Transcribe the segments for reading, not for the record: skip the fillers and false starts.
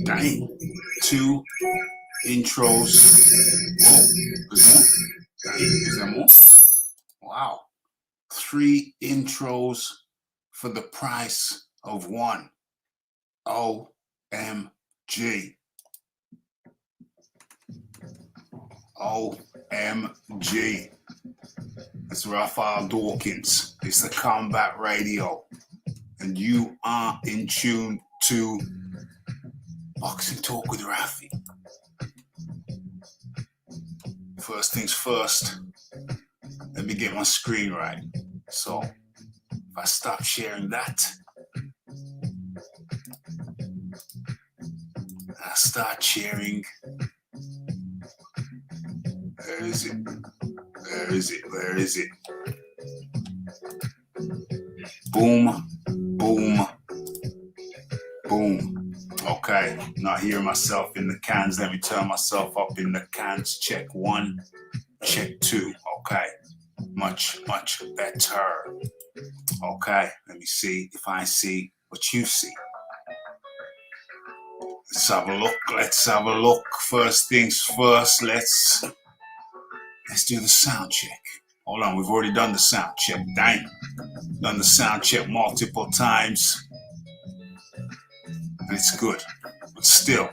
Dang. 2 intros. Whoa. There's more? Dang. Is there more? Wow. 3 intros for the price of 1. OMG. OMG. It's Raphael Dawkins. It's the Combat Radio. And you are in tune to Boxing Talk with Rafi. First things first, let me get my screen right. So if I stop sharing that, I start sharing. Where is it? Where is it? Where is it? Boom, boom, boom. Okay, not hearing myself in the cans. Let me turn myself up in the cans. Check 1, check 2. Okay, much better. Okay, let me see if I see what you see. Let's have a look. Let's have a look. First things first, let's do the sound check. Hold on, we've already done the sound check. Dang. Done the sound check multiple times. And it's good. But still,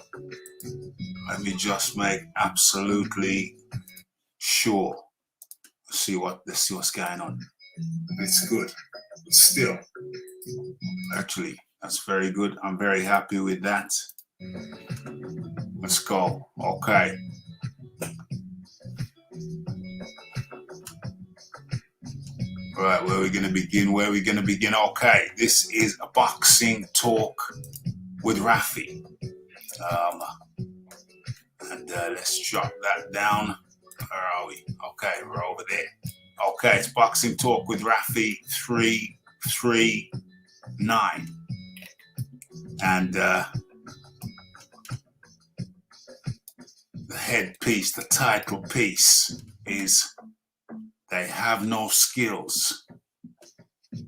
let me just make absolutely sure. Let's see what's going on. And it's good. But still, actually, that's very good. I'm very happy with that. Let's go. Okay. All right, where are we going to begin? Where are we going to begin? Okay, this is a Boxing Talk with Rafi. Let's drop that down. Where are we? Okay, we're over there. Okay, it's Boxing Talk with Rafi 339. And the headpiece, the title piece is "They Have No Skills,"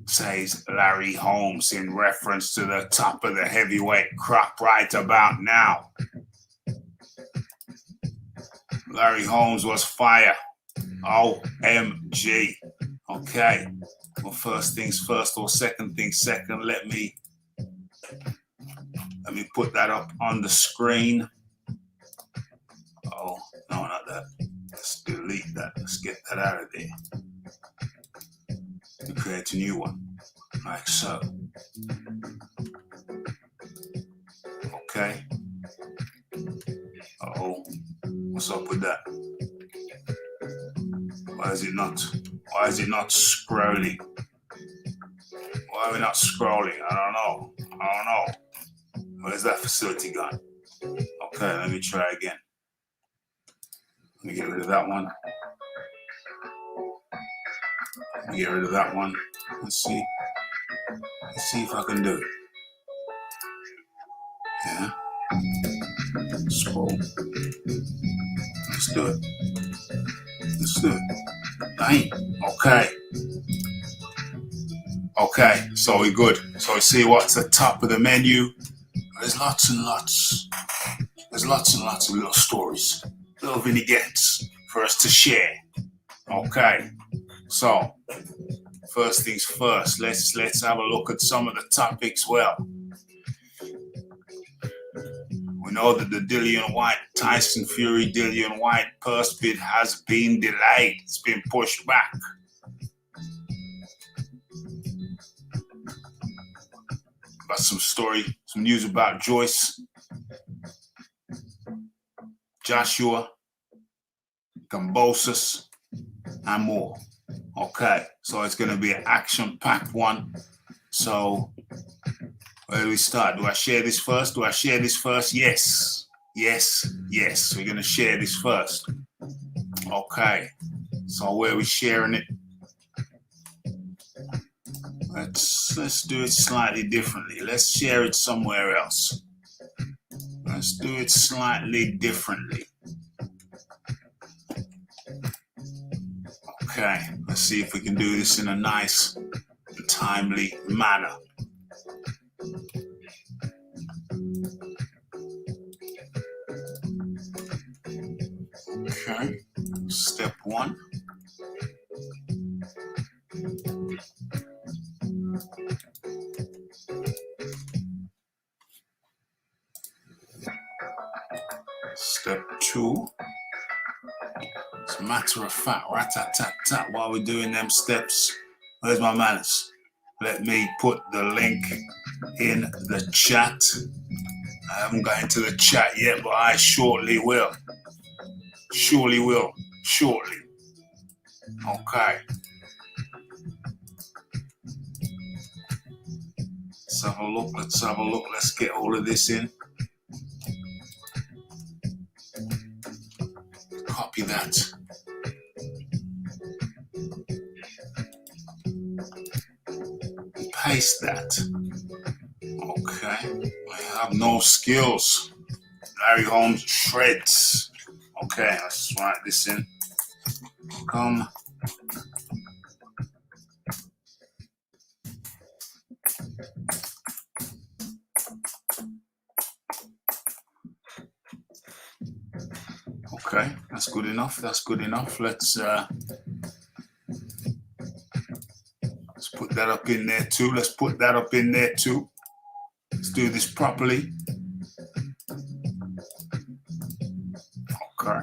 says Larry Holmes in reference to the top of the heavyweight crop right about now. Larry Holmes was fire. OMG. Okay. Well, first things first, or second things second, let me put that up on the screen. Oh, no, not that. Let's delete that. Let's get that out of there. And create a new one, like so. Okay. Uh-oh. What's up with that? Why is it not scrolling? Why are we not scrolling? I don't know. Where's that facility gone? Okay, let me try again. Let me get rid of that one. Let's see if I can do it. Yeah. Scroll. Let's do it. Dang. Okay, so we're good. So we see what's the top of the menu. There's lots and lots of little stories, little vignettes for us to share. Okay, so first things first, let's have a look at some of the topics. Well, we know that the Dillian White, Tyson Fury Dillian White purse bid has been delayed. It's been pushed back. Got some news about Joyce, Joshua, Gambosis, and more. Okay, so it's going to be an action-packed one. So, where do we start? Do I share this first? Yes. We're going to share this first. Okay, so where are we sharing it? Let's do it slightly differently. Let's share it somewhere else. Let's do it slightly differently. Okay, let's see if we can do this in a nice timely manner. Okay, step one. Step two. As a matter of fact, rat-tat-tat-tat, while we're doing them steps, where's my manners? Let me put the link in the chat. I haven't got into the chat yet, but I shortly will. Surely will. Shortly. Okay. Let's have a look. Let's have a look. Let's get all of this in. Copy that. Paste that. Okay. I have no skills. Larry Holmes shreds. Okay, let's write this in. Come. Okay, that's good enough. That's good enough. Let's put that up in there too. Let's put that up in there too. Let's do this properly. Okay.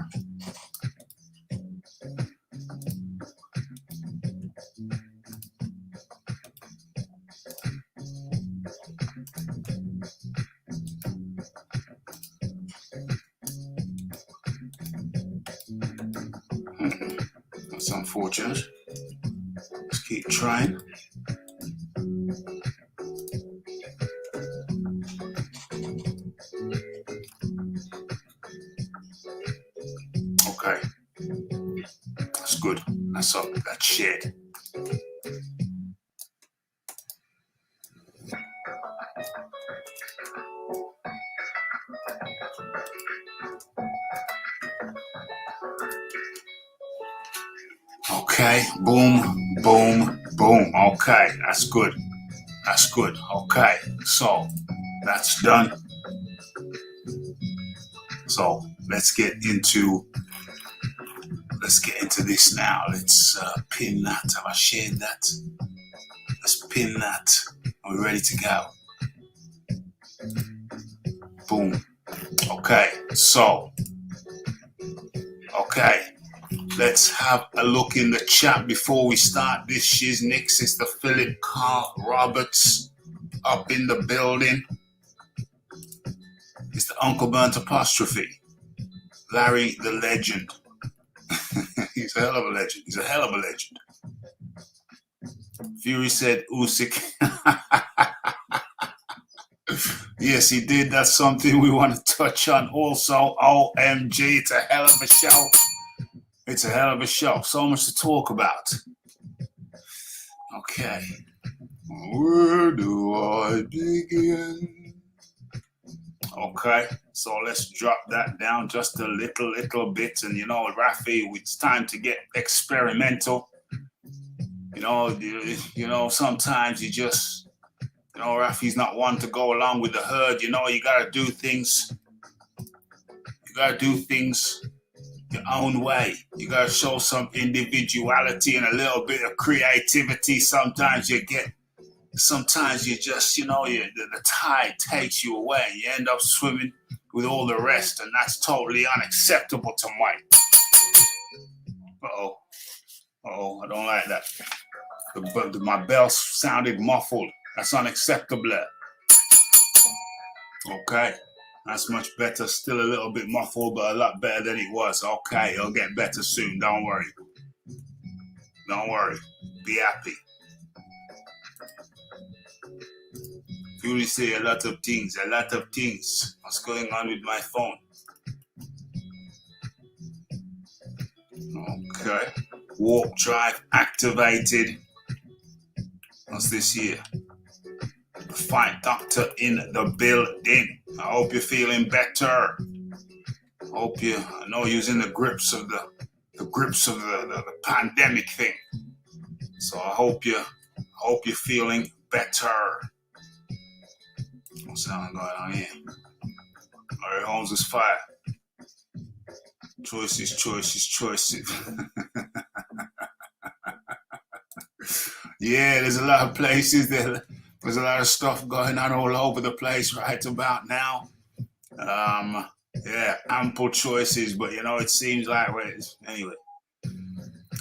That's unfortunate. Let's keep trying. Okay. That's good. That's up. That's shared. Okay, boom, boom, boom. Okay, that's good. That's good. Okay, so that's done. So let's get into this now. Let's pin that. Have I shared that? Let's pin that. Are we ready to go? Boom. Okay, so let's have a look in the chat before we start this shiznick. Sister Philip Carl Roberts up in the building. It's the Uncle Burnt apostrophe. Larry the legend. He's a hell of a legend. He's a hell of a legend. Fury said Usyk. Yes, he did. That's something we want to touch on also. OMG, it's a hell of a show. It's a hell of a show. So much to talk about. Okay. Where do I begin? Okay. So let's drop that down just a little bit. And, Rafi, it's time to get experimental. Sometimes you just, Rafi's not one to go along with the herd. You got to do things. You got to do things your own way. You got to show some individuality and a little bit of creativity. Sometimes you just, the tide takes you away. You end up swimming with all the rest, and that's totally unacceptable to Mike. Uh-oh, I don't like that. My bell sounded muffled. That's unacceptable. Okay, that's much better. Still a little bit muffled, but a lot better than it was. Okay, it'll get better soon. Don't worry. Don't worry. Be happy. You say a lot of things. What's going on with my phone? Okay. Warp drive activated. What's this here? The Fight Doctor in the building. I hope you're feeling better. I know you're in the grips of the pandemic thing. So I hope Hope you're feeling better. What's going on here? Larry Holmes is fire. Choices, choices, choices. Yeah, there's a lot of places there's a lot of stuff going on all over the place right about now. Yeah, ample choices, but it seems like anyway.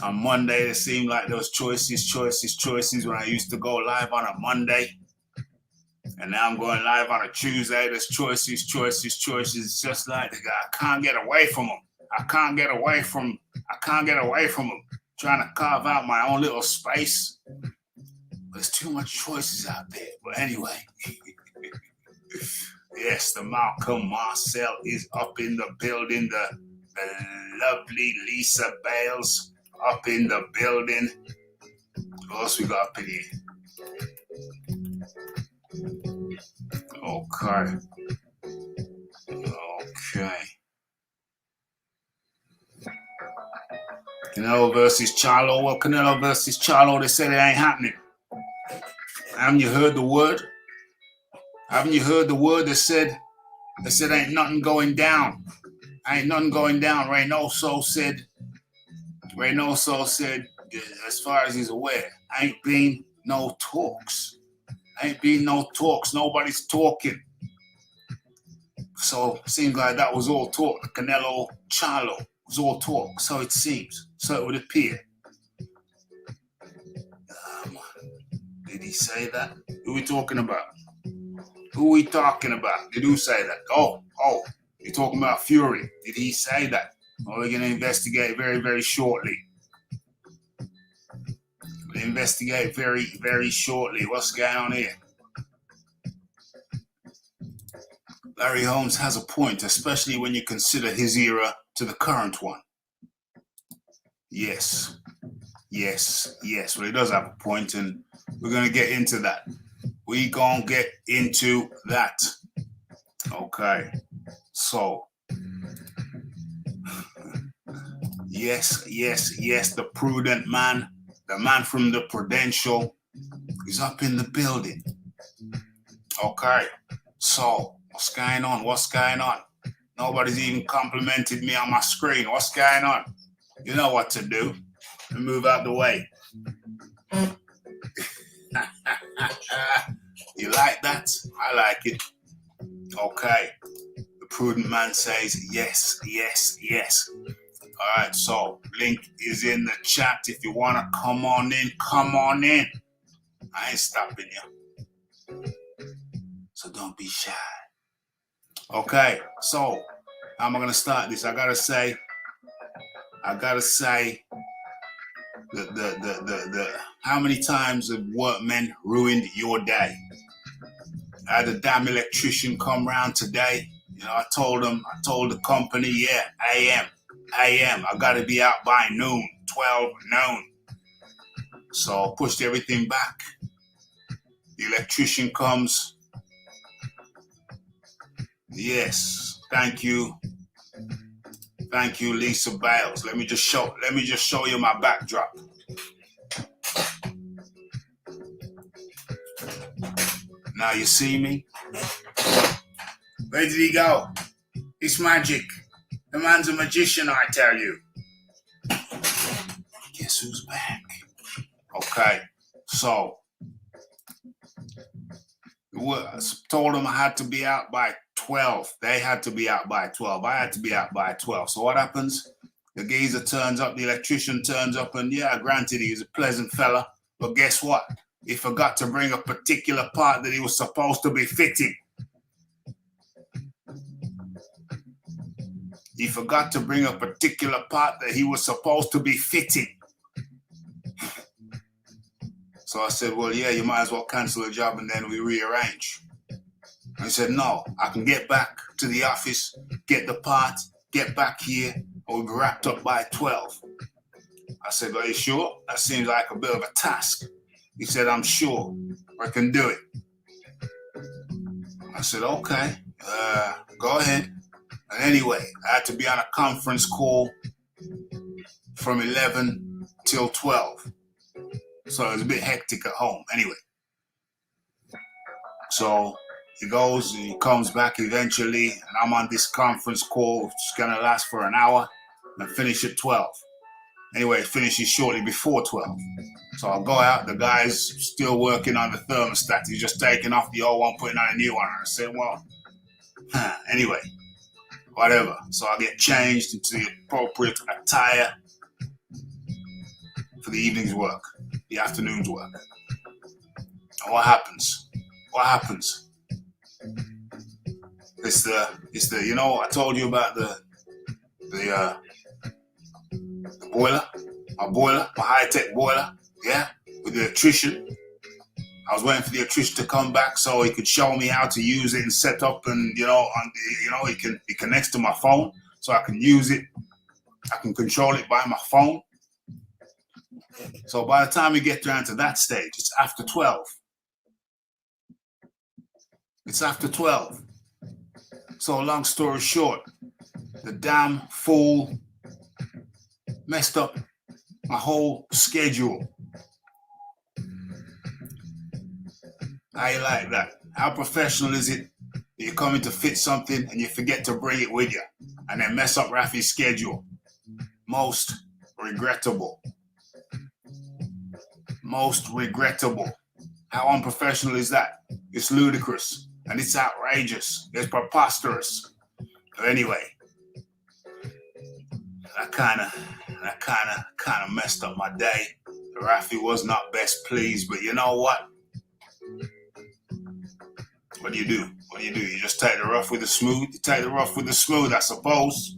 On Monday, it seemed like there was choices when I used to go live on a Monday. And now I'm going live on a Tuesday. There's choices. It's just like the guy. I can't get away from them. I can't get away from them. Trying to carve out my own little space. There's too much choices out there. But anyway. Yes, the Malcolm Marcel is up in the building. The lovely Lisa Bales up in the building. What else we got up in here? Okay. Canelo versus Charlo. Well, Canelo versus Charlo, they said it ain't happening. Haven't you heard the word? They said ain't nothing going down. Reynoso said, as far as he's aware, ain't been no talks. Nobody's talking. So it seems like that was all talk. The Canelo Charlo was all talk. So it seems. So it would appear. Did he say that? Who are we talking about? Did who say that? Oh, you're talking about Fury. Did he say that? Well, we're going to investigate very, very shortly. Very, very shortly. What's going on here? Larry Holmes has a point, especially when you consider his era to the current one. Yes. Well, he does have a point, and we're going to get into that. Okay. So, yes, the prudent man, the man from the Prudential, is up in the building. Okay. So, what's going on? Nobody's even complimented me on my screen. What's going on? You know what to do. Move out the way. You like that? I like it. Okay. The prudent man says yes. All right, so link is in the chat. If you want to come on in. I ain't stopping you. So don't be shy. Okay, so how am I going to start this? I gotta say the how many times have workmen ruined your day? I had a damn electrician come round today. I told the company, yeah, AM. I gotta be out by 12 noon. So pushed everything back. The electrician comes. Yes, thank you, Lisa Bales. Let me just show you my backdrop. Now you see me. Where did he go? It's magic. The man's a magician, I tell you. Guess who's back? Okay, so I told them I had to be out by 12. They had to be out by 12. I had to be out by 12. So what happens? The geezer turns up, the electrician turns up, and yeah, granted, he's a pleasant fella. But guess what? He forgot to bring a particular part that he was supposed to be fitting. So I said, well, yeah, you might as well cancel the job and then we rearrange. And he said, no, I can get back to the office, get the part, get back here, and we'll be wrapped up by 12. I said, are you sure? That seems like a bit of a task. He said, I'm sure. I can do it. I said, okay, go ahead. And anyway, I had to be on a conference call from 11 till 12. So it was a bit hectic at home. Anyway, so he goes, he comes back eventually, and I'm on this conference call, which is gonna last for an hour, and finish at 12. Anyway, it finishes shortly before 12. So I'll go out, the guy's still working on the thermostat. He's just taking off the old one, putting on a new one. I said, well, anyway, whatever. So I get changed into the appropriate attire for the evening's work, the afternoon's work. And what happens? What happens? It's the I told you about the boiler, my high-tech boiler, yeah, with the electrician. I was waiting for the electrician to come back so he could show me how to use it and set up, and he connects to my phone so I can use it. I can control it by my phone. So by the time we get down to that stage, it's after 12. It's after 12. So long story short, the damn fool messed up my whole schedule. How you like that? How professional is it that you're coming to fit something and you forget to bring it with you and then mess up Rafi's schedule? Most regrettable. Most regrettable. How unprofessional is that? It's ludicrous and it's outrageous. It's preposterous. But anyway, that kind of messed up my day. Rafi was not best pleased, but you know what? What do you do? You just take the rough with the smooth? You take the rough with the smooth, I suppose.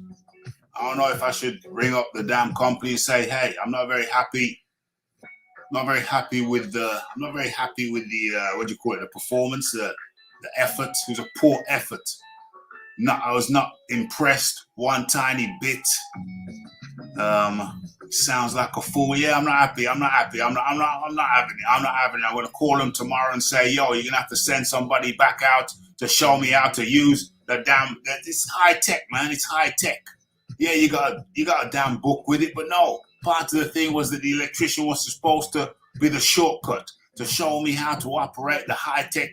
I don't know if I should ring up the damn company and say, hey, I'm not very happy with the the performance, the effort. It was a poor effort. I was not impressed one tiny bit. Sounds like a fool. Yeah, I'm not happy. I'm not having it. I'm gonna call him tomorrow and say, yo, you're gonna have to send somebody back out to show me how to use the damn. It's high tech, man. It's high tech. Yeah, you got a damn book with it, but no. Part of the thing was that the electrician was supposed to be the shortcut to show me how to operate the high tech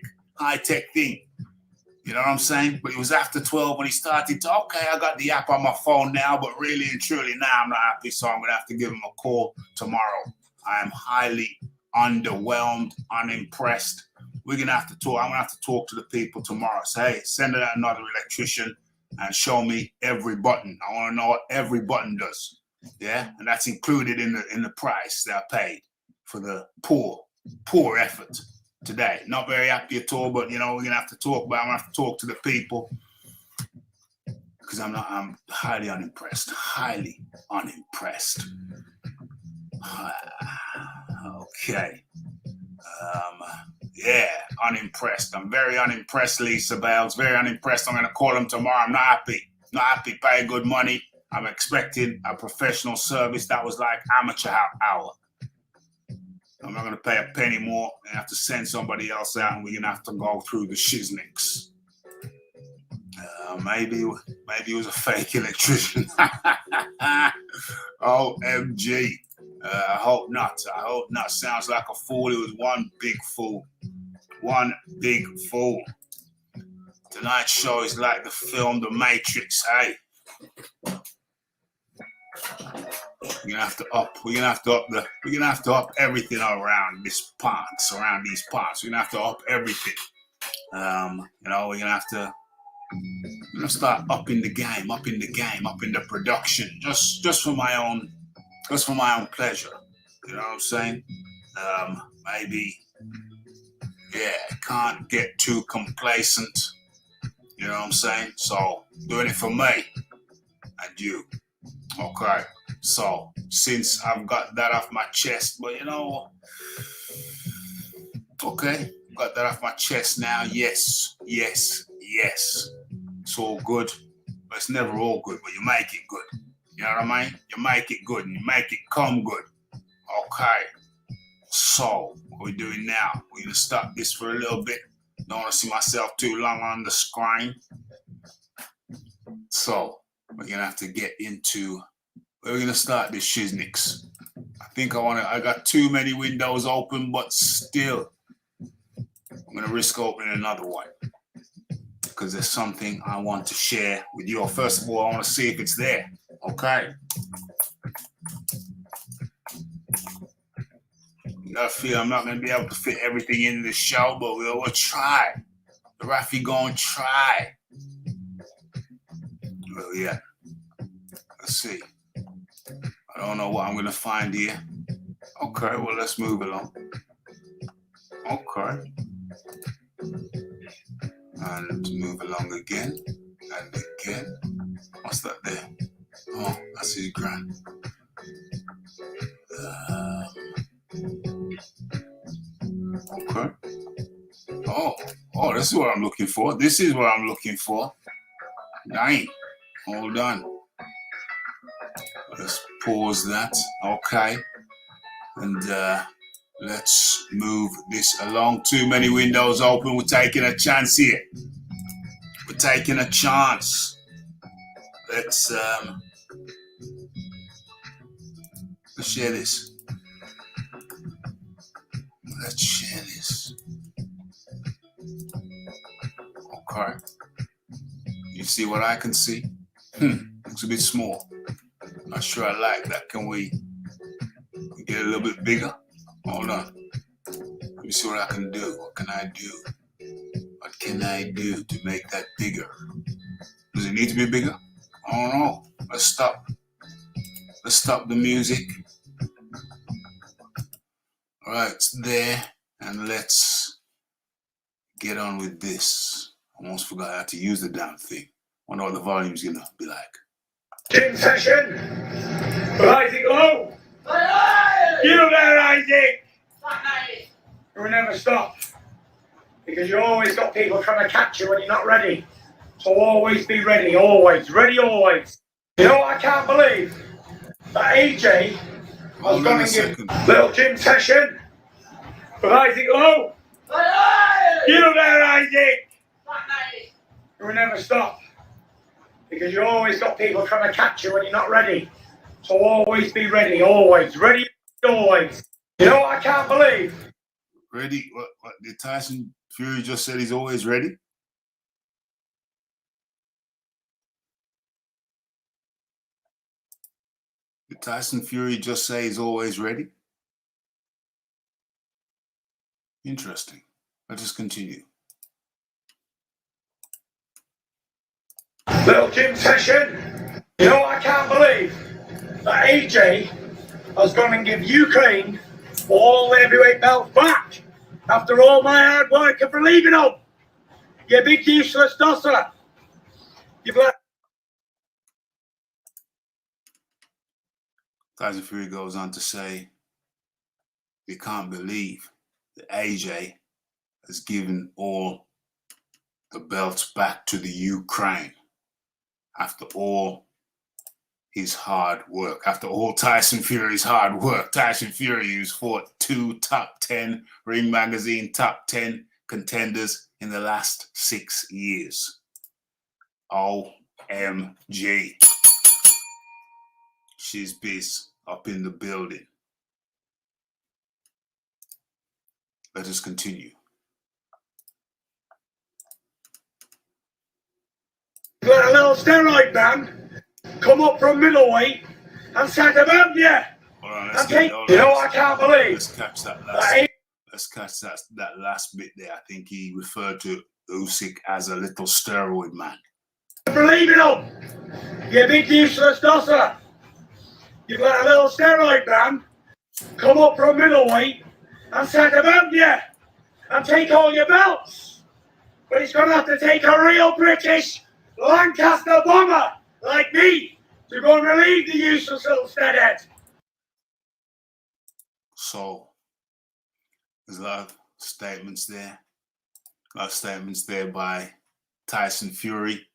thing. You know what I'm saying? But it was after 12 when he started to, okay, I got the app on my phone now, but really and truly now I'm not happy, so I'm going to have to give him a call tomorrow. I am highly underwhelmed, unimpressed. We're going to have to talk. I'm going to have to talk to the people tomorrow. Say, hey, send out another electrician and show me every button. I want to know what every button does. Yeah, and that's included in the price that I paid for the poor effort today. Not very happy at all, but we're gonna have to talk about. I'm gonna have to talk to the people because I'm highly unimpressed. Highly unimpressed. Okay. Yeah, unimpressed. I'm very unimpressed, Lisa Bales. Very unimpressed. I'm gonna call him tomorrow. I'm not happy. Not happy. Pay good money. I'm expecting a professional service. That was like amateur hour. I'm not going to pay a penny more. I have to send somebody else out, and we're going to have to go through the shiznicks. Maybe it was a fake electrician. OMG. I hope not. Sounds like a fool. It was one big fool. One big fool. Tonight's show is like the film The Matrix. Hey. We're gonna have to up everything around these parts. We're gonna have to up everything. We're gonna start upping the game, upping the production, just for my own pleasure. You know what I'm saying? Maybe, can't get too complacent. You know what I'm saying? So doing it for me and you. Okay, so since I've got that off my chest, but got that off my chest now. Yes. It's all good, but it's never all good, but you make it good. You know what I mean? You make it good and you make it come good. Okay, so what we're doing now, we're going to stop this for a little bit. Don't want to see myself too long on the screen. So we're going to have to get into, we're going to start this shiznicks. I think I got too many windows open, but still, I'm gonna risk opening another one because there's something I want to share with you. First of all, I want to see if it's there. Okay. I feel I'm not gonna be able to fit everything in the show, but we'll try. The Rafi gonna try. Well, yeah. Let's see. I don't know what I'm gonna find here. Okay, well, let's move along. Okay. And move along again and again. What's that there? Oh, that's his grand. Okay. Oh, this is what I'm looking for. This is what I'm looking for. Dang. Hold on. Let's pause that. Okay. And let's move this along. Too many windows open. We're taking a chance here. We're taking a chance. Let's share this. Let's share this. Okay. You see what I can see? Looks a bit small. Not sure I like that. Can we get a little bit bigger? Hold on. Let me see what I can do. What can I do? What can I do to make that bigger? Does it need to be bigger? I don't know. Let's stop. Let's stop the music. All right, it's there. And let's get on with this. I almost forgot how to use the damn thing. I wonder what the volume's gonna be like. Gym session with Isaac Lowe. You there, Isaac? You will never stop. Because you always got people trying to catch you when you're not ready. So always be ready, always. Ready, always. You know what I can't believe? That AJ was going to give a little gym session with Isaac Lowe. You there, Isaac? You will never stop. Because you always got people trying to catch you when you're not ready. So always be ready, always. Ready, always. You know what I can't believe? Ready? What did Tyson Fury just said he's always ready? Did Tyson Fury just say he's always ready? Interesting. Let's just continue. Little gym session. You know what I can't believe? That AJ has gone and give Ukraine all the heavyweight belts back after all my hard work and for leaving them. You big useless dosser. You've let. Tyson Fury goes on to say, we can't believe that AJ has given all the belts back to the Ukraine after all his hard work. After all Tyson Fury's hard work. Tyson Fury, who's fought 2 top 10 Ring Magazine top 10 contenders in the last 6 years. OMG. She's biz up in the building. Let us continue. Let a little steroid man come up from middleweight and sack above you. Hold on, let's get, you know what I can't believe? Let's catch that last. Let's catch that last bit there. I think he referred to Usyk as a little steroid man. Believe it up, you big useless dosser. You've let a little steroid man come up from middleweight and sack above you and take all your belts. But he's going to have to take a real British Lancaster bomber like me to go and relieve the useless little steadhead. So, there's a lot of statements there. A lot of statements there by Tyson Fury.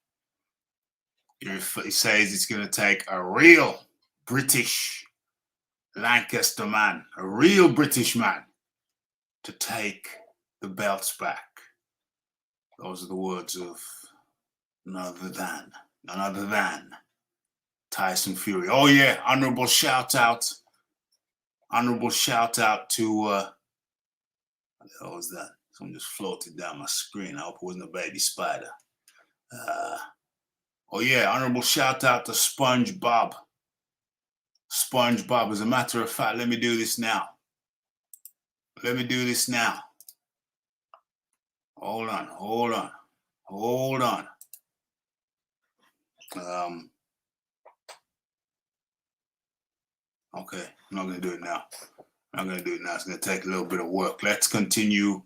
He says it's going to take a real British Lancaster man, a real British man, to take the belts back. Those are the words of none other than Tyson Fury. Oh yeah, honorable shout out Honorable shout out to, what the hell was that? Someone just floated down my screen. I hope it wasn't a baby spider. Oh yeah, honorable shout out to SpongeBob. SpongeBob, as a matter of fact, let me do this now. Hold on. Okay, I'm not gonna do it now. It's gonna take a little bit of work. Let's continue.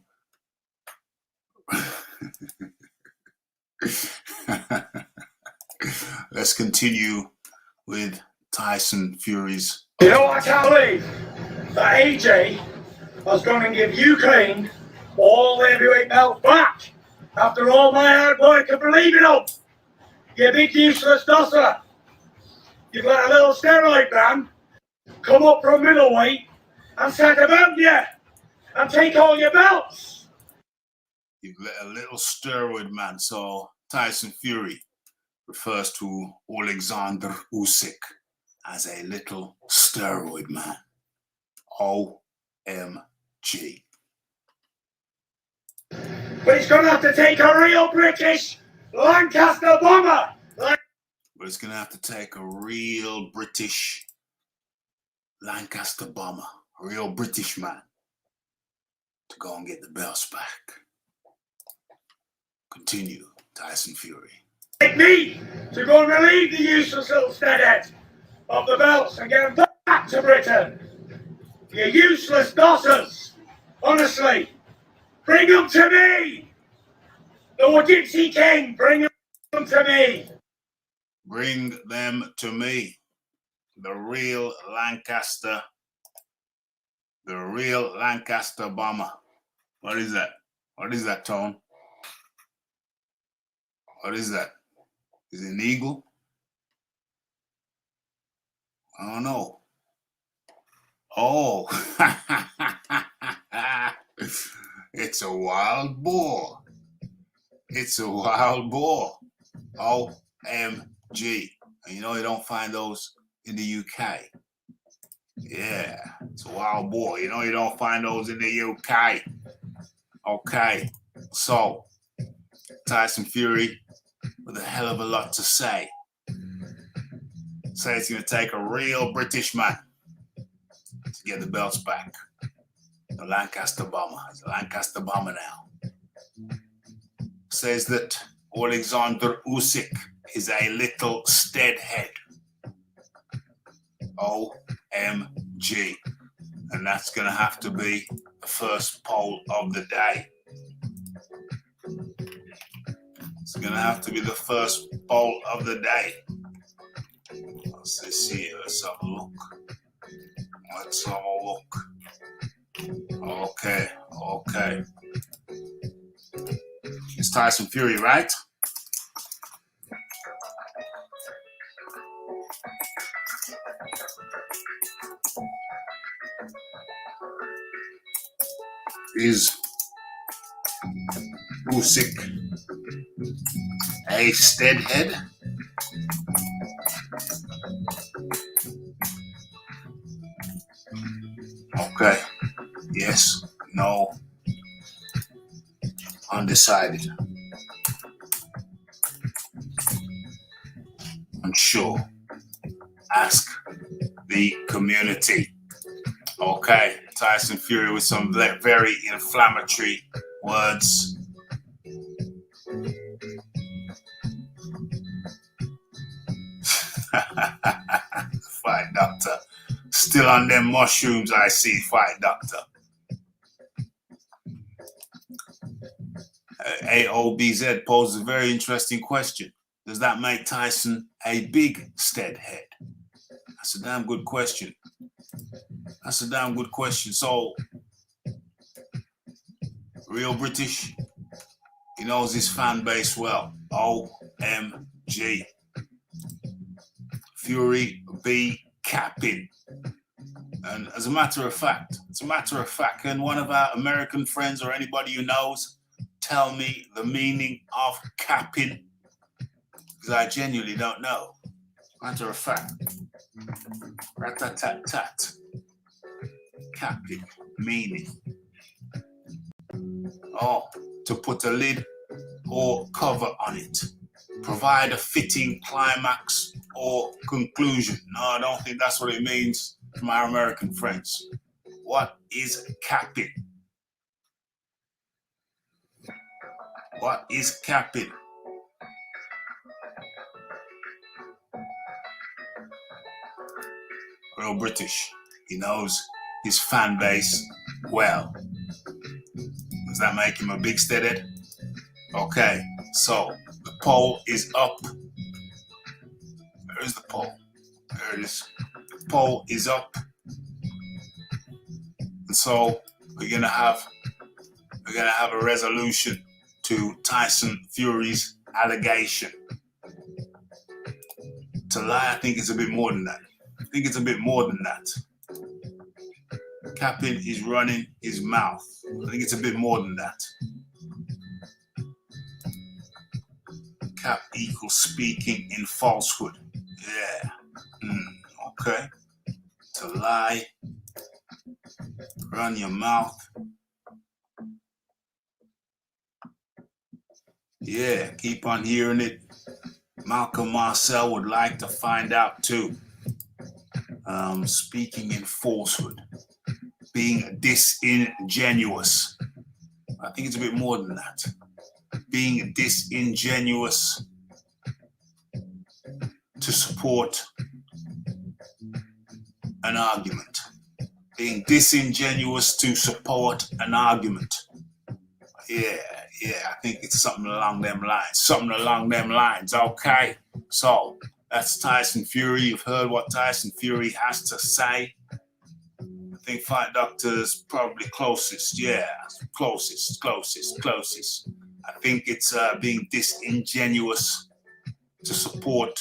Let's continue with Tyson Fury's. You know what I can't believe? That AJ was going to give Ukraine all the heavyweight belts back after all my hard work and believing them. You big useless dosser. You've let a little steroid man come up from middleweight and set about you and take all your belts. You've let a little steroid man, so Tyson Fury refers to Alexander Usyk as a little steroid man. OMG. But he's going to have to take a real British Lancaster bomber. But it's going to have to take a real British Lancaster bomber, a real British man, to go and get the belts back. Continue, Tyson Fury. Take me to go and relieve the useless little steadhead of the belts and get them back to Britain. You useless dossers. Honestly, bring them to me. The Gypsy King, bring them to me. Bring them to me. The real Lancaster bomber. What is that? What is that, Tone? What is that? Is it an eagle? I don't know. Oh, it's a wild boar. OMG. And you know you don't find those in the UK. Yeah, it's a wild boar. You know you don't find those in the UK. Okay, so Tyson Fury with a hell of a lot to say. Say it's going to take a real British man to get the belts back. The Lancaster bomber. He's a Lancaster bomber now. Says that Alexander Usyk is a little steadhead. OMG. And that's going to have to be the first poll of the day. It's going to have to be the first poll of the day. Let's see. Let's have a look. Okay. It's Tyson Fury, right? Is Usyk a steadhead? Okay. Yes. No. Undecided. Unsure. Ask the community. Okay. Tyson Fury with some very inflammatory words. Fight doctor. Still on them mushrooms, I see, fight doctor. AOBZ poses a very interesting question. Does that make Tyson a big steadhead? That's a damn good question. So, real British, he knows his fan base well. OMG. Fury be capping. And as a matter of fact, can one of our American friends or anybody who knows tell me the meaning of capping? Because I genuinely don't know. Matter of fact. Rat-tat-tat-tat. captain? Meaning. Oh, to put a lid or cover on it. Provide a fitting climax or conclusion. No, I don't think that's what it means from our American friends. What is capping? What is capping? Real British. He knows his fan base well. Does that make him a big steadhead? Okay, so the poll is up. Where is the poll? There it is. The poll is up. And so we're gonna have a resolution to Tyson Fury's allegation. To lie, I think it's a bit more than that. I think it's a bit more than that. Capping is running his mouth. I think it's a bit more than that. Cap equals speaking in falsehood. Yeah. Okay. To lie, run your mouth. Yeah, keep on hearing it. Malcolm Marcel would like to find out too. Speaking in falsehood, being disingenuous. I think it's a bit more than that. Being disingenuous to support an argument. Being disingenuous to support an argument. Yeah, I think it's something along them lines. Okay, so that's Tyson Fury. You've heard what Tyson Fury has to say. I think Fight Doctor's probably closest. Yeah, closest. I think it's being disingenuous to support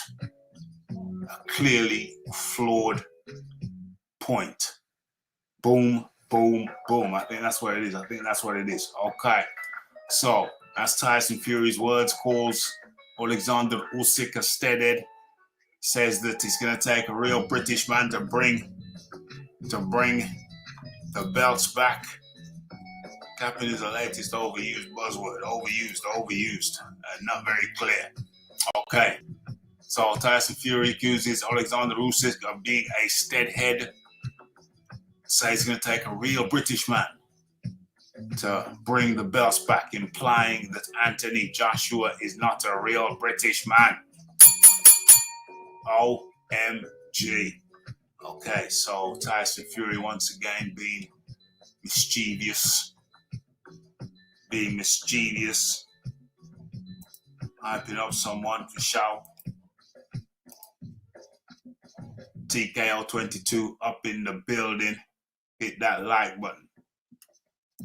a clearly flawed point. Boom, boom, boom. I think that's what it is. Okay. So that's Tyson Fury's words. Calls Alexander Usyk a steadhead. Says that he's going to take a real British man to bring the belts back. Capping is the latest overused buzzword. Overused. Not very clear. Okay. So Tyson Fury accuses Alexander Usyk of being a steadhead. Says he's going to take a real British man to bring the belts back, implying that Anthony Joshua is not a real British man. OMG. Okay, so Tyson Fury once again being mischievous, hyping up someone for show. TKO 22 up in the building. Hit that like button.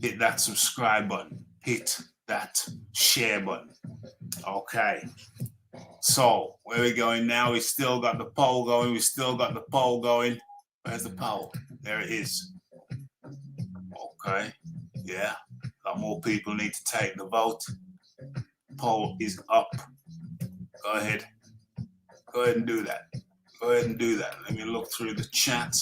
Hit that subscribe button. Hit that share button. Okay. So, where are we going now? We still got the poll going. Where's the poll? There it is. Okay. Yeah. A lot more people need to take the vote. Poll is up. Go ahead and do that. Let me look through the chat.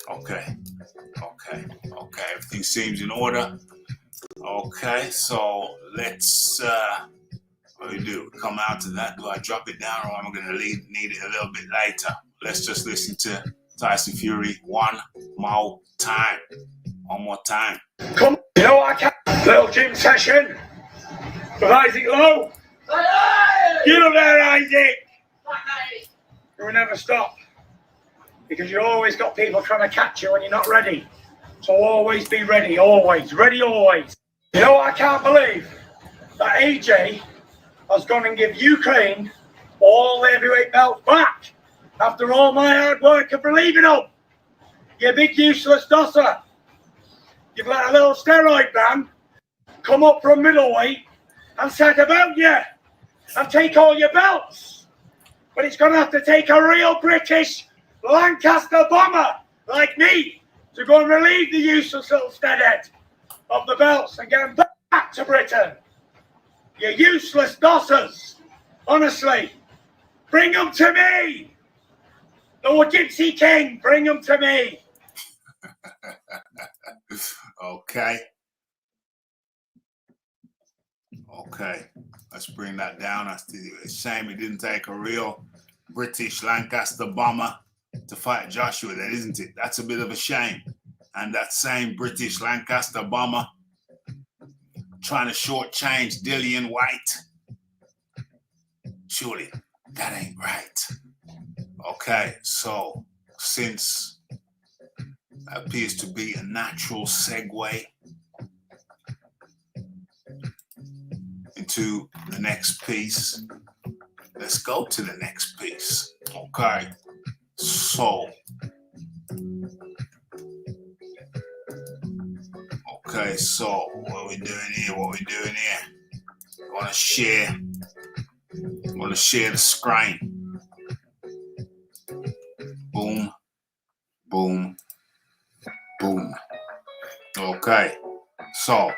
Okay. Everything seems in order. Okay, so let's what do we do? Come out to that. Do I drop it down, or am I going to need it a little bit later? Let's just listen to Tyson Fury one more time. Come on, you know I can't. Little gym session. With Isaac Lowe. Get up there, Isaac. You'll never stop. Because you always got people trying to catch you when you're not ready. So always be ready, always. Ready, always. You know what I can't believe? That AJ has gone and give Ukraine all the heavyweight belts back after all my hard work of relieving them. You big useless dosser. You've let a little steroid man come up from middleweight and set about you and take all your belts. But it's going to have to take a real British Lancaster bomber like me to go and relieve the useless little steadhead of the belts and get them back to Britain. You useless dossers. Honestly, bring them to me. Lord Gypsy King, bring them to me. Okay. Okay. Let's bring that down. It's a shame it didn't take a real British Lancaster bomber to fight Joshua then, isn't it? That's a bit of a shame. And that same British Lancaster bomber trying to shortchange Dillian White. Surely that ain't right. Okay, so since that appears to be a natural segue into the next piece, let's go to the next piece. Okay, so what are we doing here? I want to share the screen. Boom, boom, boom. Okay, so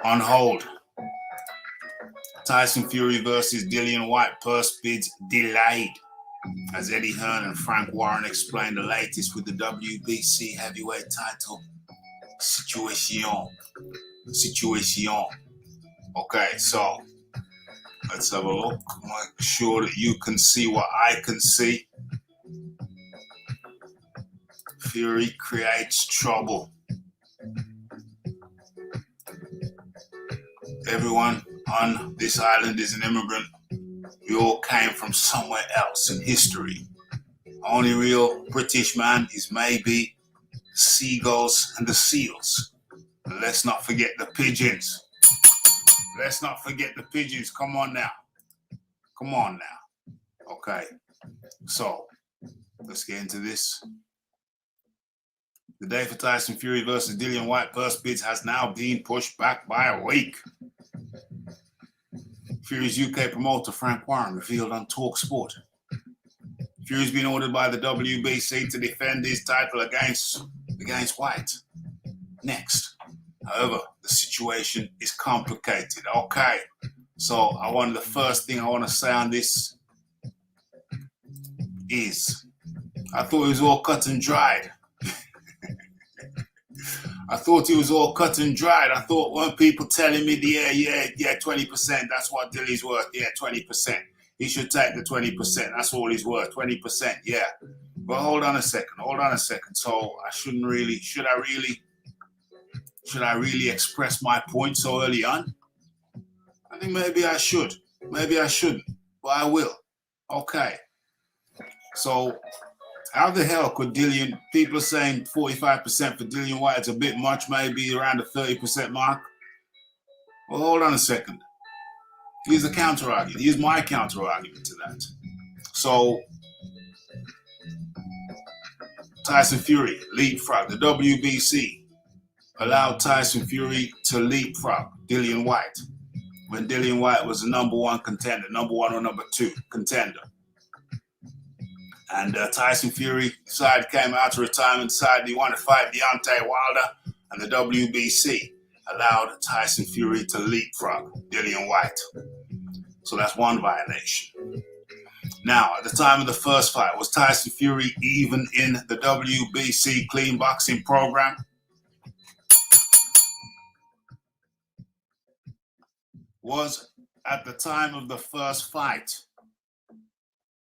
on hold. Tyson Fury versus Dillian White purse bids delayed. As Eddie Hearn and Frank Warren explained the latest with the WBC heavyweight title situation. Okay, so let's have a look. Make sure that you can see what I can see. Fury creates trouble. Everyone on this island is an immigrant. We all came from somewhere else in history. The only real British man is maybe seagulls and the seals. And let's not forget the pigeons. Come on now. Okay, so let's get into this. The day for Tyson Fury versus Dillian White purse bids has now been pushed back by a week. Fury's UK promoter Frank Warren revealed on TalkSport. Fury's been ordered by the WBC to defend his title against White next. However, the situation is complicated. Okay, so the first thing I want to say on this is I thought it was all cut and dried. I thought weren't people telling me, yeah, 20%, that's what Dilly's worth. Yeah, 20%. He should take the 20%. That's all he's worth, 20%, yeah. But hold on a second. So should I really express my point so early on? I think maybe I should. Maybe I shouldn't, but I will. Okay. So how the hell could people are saying 45% for Dillian White is a bit much, maybe around the 30% mark? Well, hold on a second. Here's the counter argument. Here's my counter argument to that. So, Tyson Fury, leapfrog. The WBC allowed Tyson Fury to leapfrog Dillian White when Dillian White was the number one or number two contender. And Tyson Fury came out to retirement, decided he wanted to fight Deontay Wilder, and the WBC allowed Tyson Fury to leapfrog Dillian White. So that's one violation. Now, at the time of the first fight, was Tyson Fury even in the WBC clean boxing program? At the time of the first fight,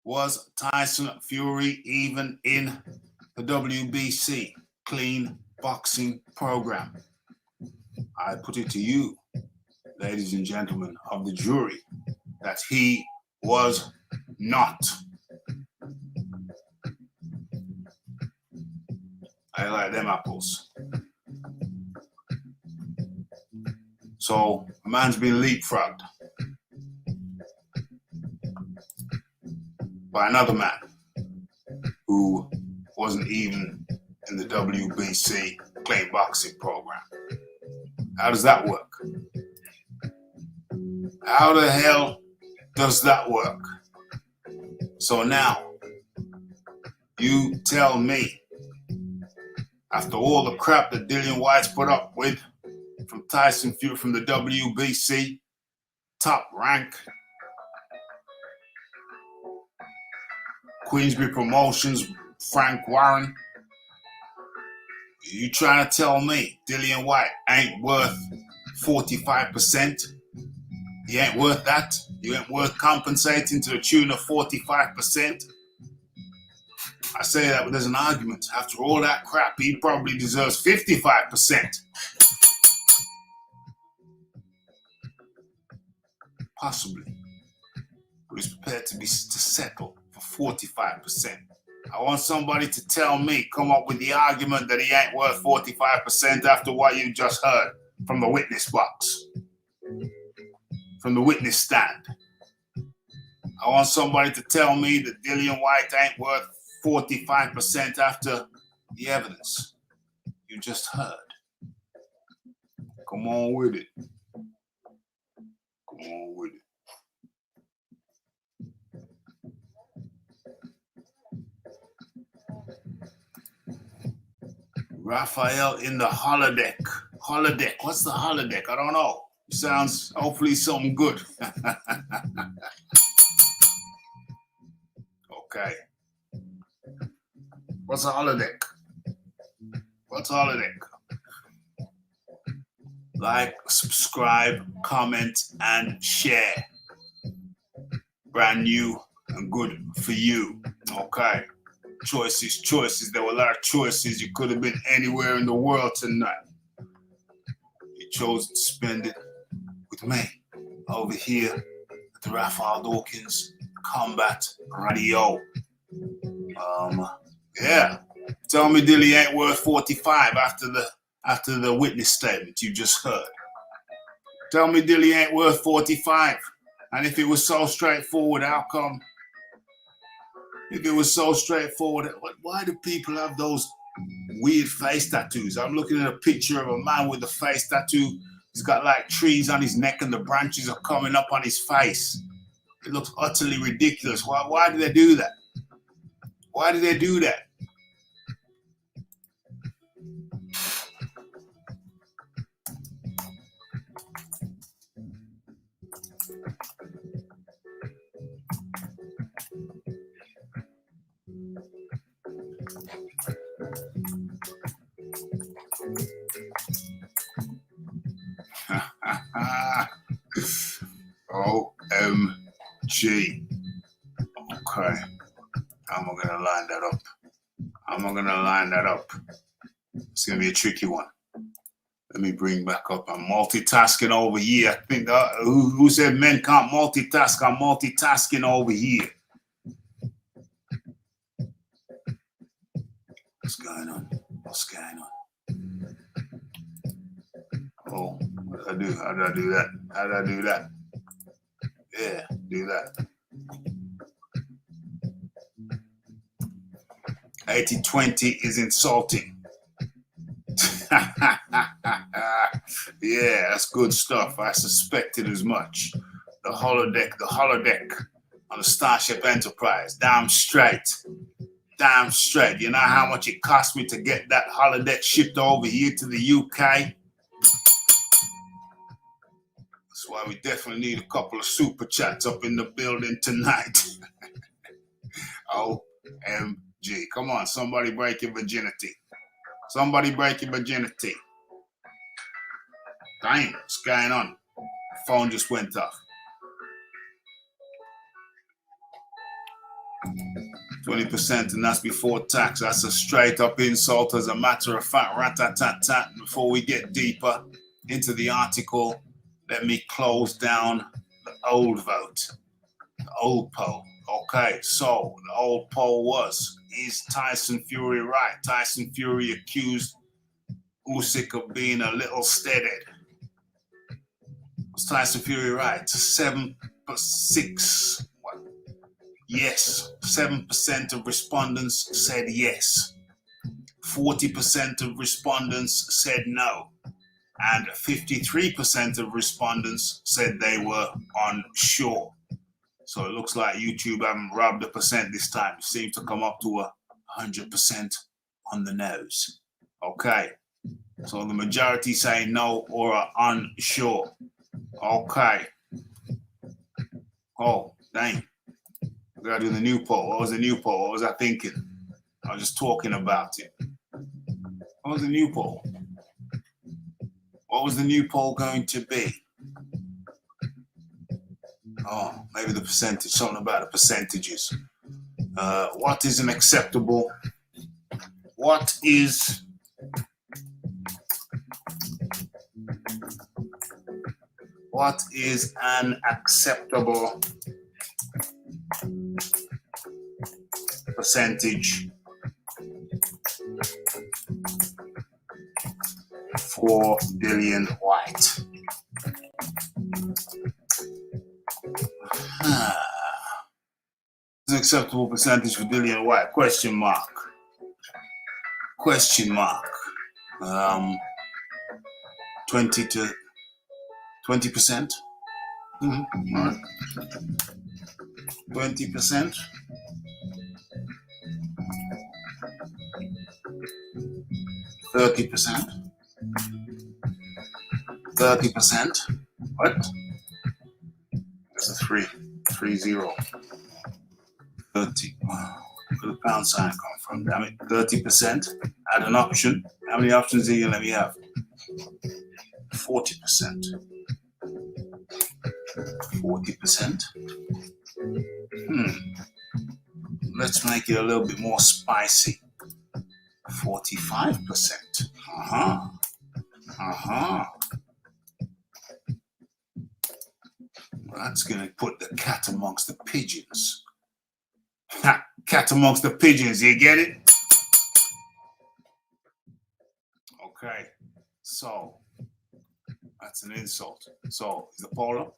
was Tyson Fury even in the WBC clean boxing program? I put it to you, ladies and gentlemen of the jury, that he was not. I like them apples. So a man's been leapfrogged by another man who wasn't even in the WBC clean boxing program. How does that work? How the hell does that work? So now, you tell me, after all the crap that Dillian White's put up with from Tyson Fury from the WBC, top rank. Queensbury Promotions, Frank Warren. You trying to tell me Dillian White ain't worth 45%? He ain't worth that? You ain't worth compensating to the tune of 45%? I say that, but there's an argument. After all that crap, he probably deserves 55%. Possibly. But he's prepared to settle for 45%. I want somebody to tell me, come up with the argument that he ain't worth 45% after what you just heard from the witness box, from the witness stand. I want somebody to tell me that Dillian White ain't worth 45% after the evidence you just heard. Come on with it. Come on with it. Raphael in the holodeck. Holodeck. What's the holodeck? I don't know. Sounds hopefully something good. Okay. What's a holodeck? What's a holodeck? Like, subscribe, comment, and share. Brand new and good for you. Okay. Choices. There were a lot of choices. You could have been anywhere in the world tonight. You chose to spend it with me over here at the Raphael Dawkins Combat Radio. Yeah. Tell me Dilly ain't worth 45 after the witness statement you just heard. Tell me Dilly ain't worth 45. And if it was so straightforward, how come? If it was so straightforward, why do people have those weird face tattoos? I'm looking at a picture of a man with a face tattoo. He's got like trees on his neck and the branches are coming up on his face. It looks utterly ridiculous. Why do they do that? Why do they do that? OMG. Okay. How am I gonna line that up? It's gonna be a tricky one. Let me bring back up. I'm multitasking over here. I think who said men can't multitask? I'm multitasking over here. What's going on? Oh, what did I do? How did I do that? Yeah, do that. 80-20 is insulting. Yeah, that's good stuff. I suspected as much. The holodeck on the Starship Enterprise. Damn straight. You know how much it cost me to get that holodeck shipped over here to the UK? That's why we definitely need a couple of super chats up in the building tonight. OMG. Come on, somebody break your virginity. Somebody break your virginity. Damn, what's going on? The phone just went off. 20%, and that's before tax. That's a straight up insult. As a matter of fact, rat-tat-tat-tat. Before we get deeper into the article, let me close down the old vote, the old poll. Okay, so the old poll was, is Tyson Fury right? Tyson Fury accused Usyk of being a little steadied. Was Tyson Fury right? 7-6. Yes. 7% of respondents said yes. 40% of respondents said no. And 53% of respondents said they were unsure. So it looks like YouTube haven't robbed a percent this time. It seems to come up to 100% on the nose. Okay. So the majority say no or are unsure. Okay. Oh, dang. We gotta do the new poll. What was the new poll? What was I thinking? I was just talking about it. What was the new poll? What was the new poll going to be? Oh, maybe the percentage. Something about the percentages. What is an acceptable? What is an acceptable percentage for Dillian White? An acceptable percentage for Dillian White? Question mark. Question mark. 20%. Mm-hmm. All right. 20%. 30%. 30%. What? That's a 3. 3-0. 30. Where the pound sign come from? Damn it. 30%. Add an option. How many options are you gonna let me have? 40%. 40%. Let's make it a little bit more spicy. 45%. That's gonna put the cat amongst the pigeons. Ha! Cat amongst the pigeons, you get it? Okay, so that's an insult. So is the poll up?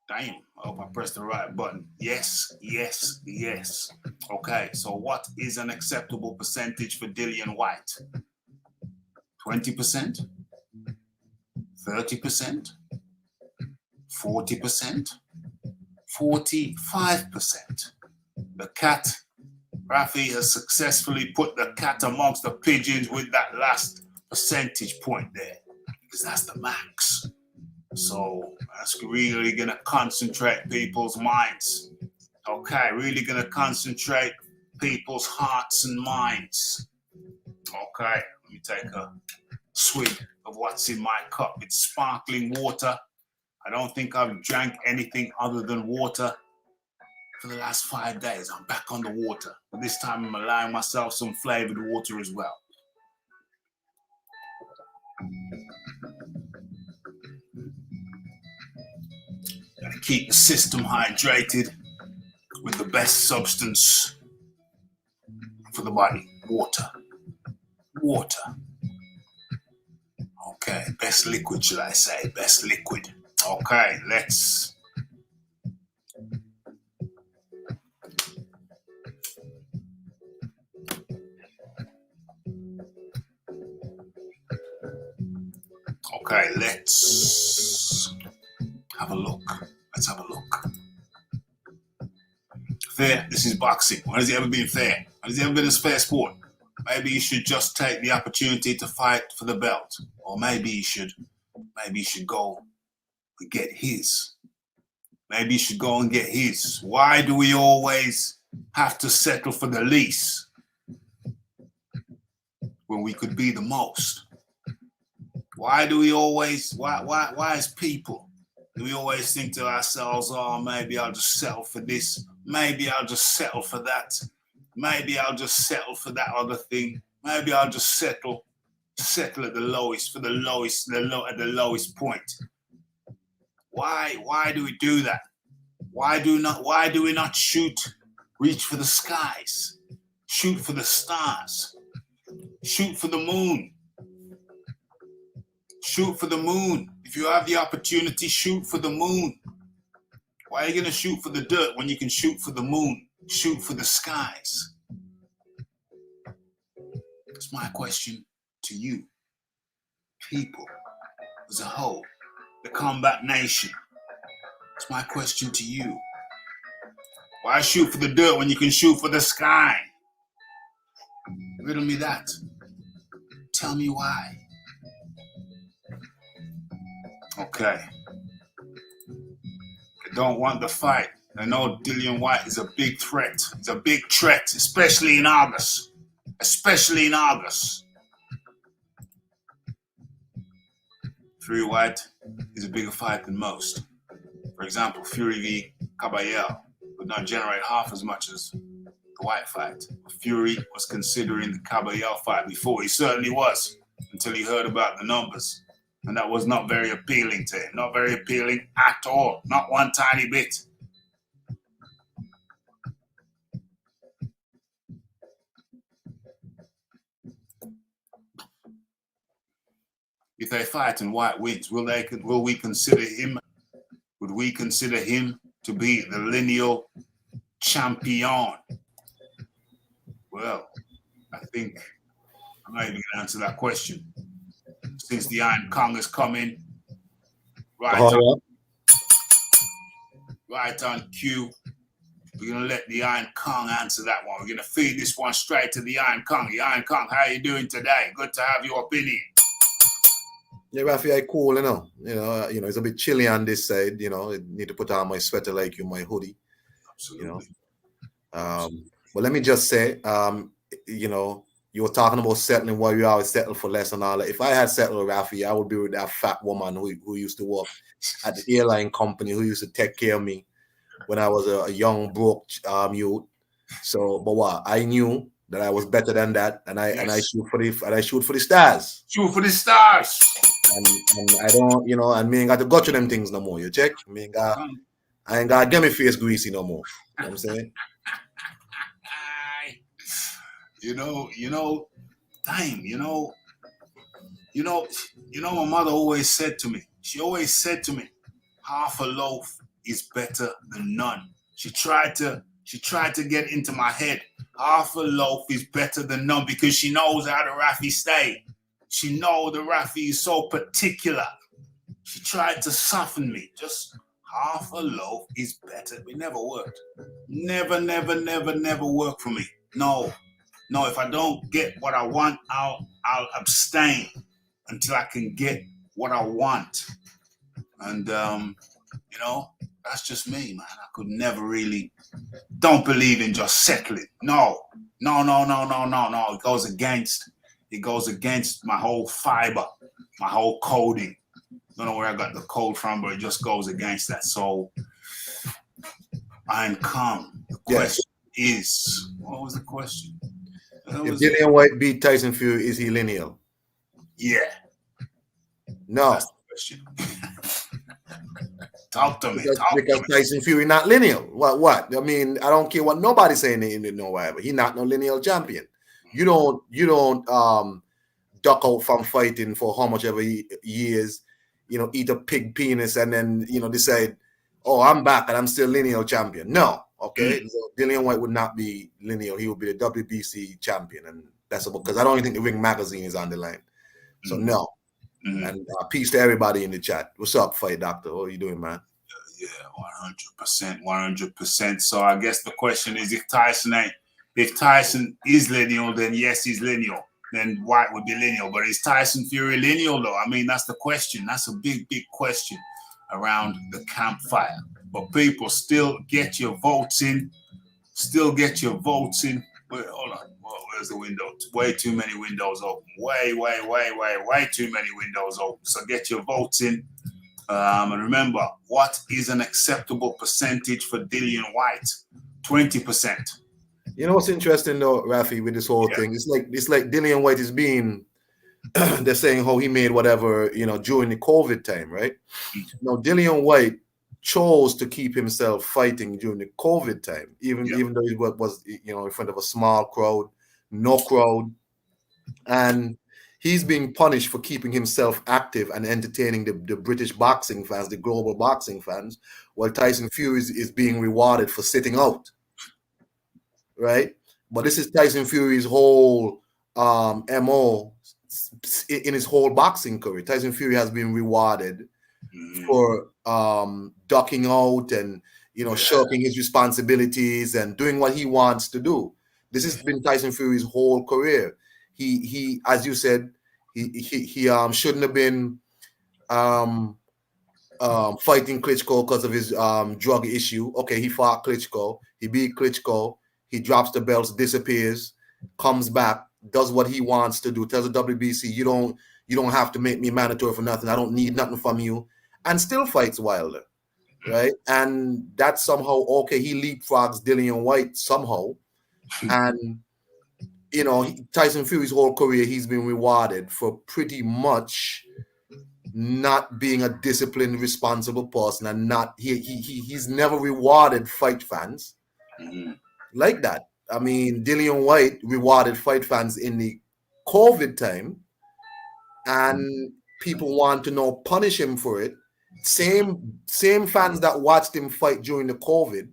Damn, I hope I pressed the right button. Yes, yes, yes. Okay, so what is an acceptable percentage for Dillian White? 20%? 30%? 40%? 45%? The cat, Rafi has successfully put the cat amongst the pigeons with that last percentage point there, because that's the max. So that's really gonna concentrate people's minds. Okay, really gonna concentrate people's hearts and minds. Okay, let me take a swig of what's in my cup. It's sparkling water. I don't think I've drank anything other than water for the last 5 days. I'm back on the water, but this time I'm allowing myself some flavored water as well. Gotta keep the system hydrated with the best substance for the body. Water. Water. Okay, best liquid, should I say? Best liquid. Okay, let's. Okay, let's have a look. Let's have a look. Fair. This is boxing. When has it ever been fair? When has it ever been a fair sport? Maybe you should just take the opportunity to fight for the belt, or maybe you should go and get his. Maybe you should go and get his. Why do we always have to settle for the least when we could be the most? Why do we always? Why as people do we always think to ourselves, "Oh, maybe I'll just settle for this. Maybe I'll just settle for that. Maybe I'll just settle for that other thing. Maybe I'll just settle at the lowest, at the lowest point." Why do we do that? Why do we not reach for the skies, shoot for the stars, shoot for the moon, shoot for the moon? If you have the opportunity, shoot for the moon. Why are you gonna shoot for the dirt when you can shoot for the moon, shoot for the skies? That's my question to you, people as a whole, the Combat Nation. It's my question to you. Why shoot for the dirt when you can shoot for the sky? Riddle me that. Tell me why. Okay. They don't want the fight. They know Dillian White is a big threat. He's a big threat, especially in August. Especially in August. Fury White is a bigger fight than most. For example, Fury v. Caballero would not generate half as much as the White fight. Fury was considering the Caballero fight before. He certainly was, until he heard about the numbers. And that was not very appealing to him. Not very appealing at all. Not one tiny bit. If they fight and White wins, will we consider him? Would we consider him to be the lineal champion? Well, I think I'm not even going to answer that question. Since the Iron Kong is coming, right on cue, we're going to let the Iron Kong answer that one. We're going to feed this one straight to the Iron Kong. The Iron Kong, how you doing today? Good to have your opinion. Yeah, Rafi, I cool, it's a bit chilly on this side, I need to put on my sweater like you, my hoodie. Absolutely. But let me just say, you were talking about settling why you always settle for less and all that. If I had settled, Rafi, I would be with that fat woman who used to work at the airline company, who used to take care of me when I was a young broke youth. So, but what I knew that I was better than that, and I shoot for the stars. Shoot for the stars. And I don't, and me ain't got to go to them things no more. You check? I ain't got to get my face greasy no more. You know what I'm saying? My mother always said to me, half a loaf is better than none. She tried to get into my head. Half a loaf is better than none because she knows how the Rafi stay. She knows the Rafi is so particular. She tried to soften me. Just half a loaf is better. It never worked. Never worked for me. No, if I don't get what I want, I'll abstain until I can get what I want. And, that's just me, man. I could never really, don't believe in just settling. No. It goes against my whole fiber, my whole coding. Don't know where I got the code from, but it just goes against that. So I'm calm. The question is, what was the question? If Dillian White beat Tyson Fury, is he lineal? Yeah. No. That's the question. Talk to me. Because Tyson Fury not lineal. What? I mean, I don't care what nobody's saying in no way, but he's not no lineal champion. You don't duck out from fighting for how much ever years, eat a pig penis and then decide, oh, I'm back and I'm still lineal champion. No, okay. So Dillian White would not be lineal. He would be the WBC champion, and that's because I don't even think the Ring magazine is on the line. So no. And peace to everybody in the chat. What's up, Fight Doctor? What are you doing, man? Yeah, 100%. So I guess the question is, if Tyson is lineal, then yes, he's lineal. Then White would be lineal. But is Tyson Fury lineal, though? I mean, that's the question. That's a big question around the campfire. But people still get your votes in. Wait, hold on. Where's the window? Way too many windows open. Way too many windows open. So get your votes in. And remember, what is an acceptable percentage for Dillian White? 20%. You know what's interesting though, Rafi, with this whole thing? It's like Dillian White is being they're saying how he made whatever, during the COVID time, right? Now Dillian White chose to keep himself fighting during the COVID time, even though he was in front of a small crowd, no crowd, and he's being punished for keeping himself active and entertaining the British boxing fans, the global boxing fans, while Tyson Fury is being rewarded for sitting out, right? But this is Tyson Fury's whole MO in his whole boxing career. Tyson Fury has been rewarded for ducking out and shirking his responsibilities and doing what he wants to do. This has been Tyson Fury's whole career. He as you said, he shouldn't have been fighting Klitschko because of his drug issue. Okay, he fought Klitschko. He beat Klitschko. He drops the belts, disappears, comes back, does what he wants to do. Tells the WBC, you don't have to make me mandatory for nothing. I don't need nothing from you, and still fights Wilder, right? And that's somehow okay. He leapfrogs Dillian White somehow, and Tyson Fury's whole career, he's been rewarded for pretty much not being a disciplined, responsible person, and not he's never rewarded fight fans like that. I mean, Dillian White rewarded fight fans in the COVID time, and people want to now punish him for it. Same fans that watched him fight during the COVID,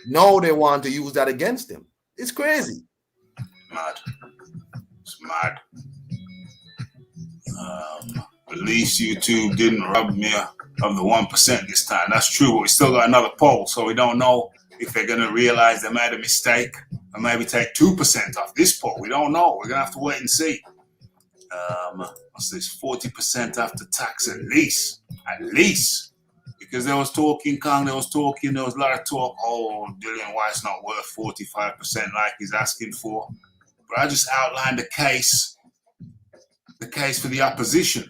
now they want to use that against him. It's crazy. Mad. It's mad. At least YouTube didn't rob me of the 1% this time. That's true, but we still got another poll, so we don't know if they're going to realize they made a mistake or maybe take 2% off this poll. We don't know. We're going to have to wait and see. What's this? 40% after tax at least. At least. Because there was talking, there was a lot of talk, oh, Dillian White's not worth 45% like he's asking for. But I just outlined the case for the opposition,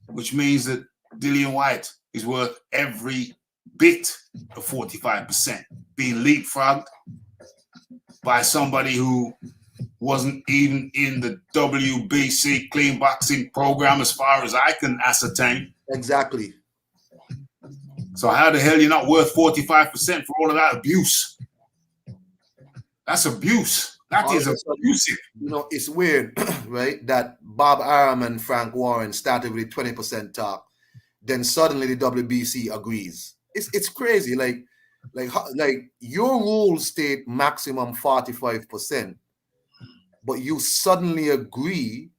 which means that Dillian White is worth every bit of 45%, being leapfrogged by somebody who wasn't even in the WBC clean boxing program as far as I can ascertain. Exactly. So how the hell you're not worth 45% for all of that abuse? That's abuse. That is abusive. It's weird, right? That Bob Arum and Frank Warren started with 20% talk. Then suddenly the WBC agrees. It's crazy. Like your rules state maximum 45%, but you suddenly agree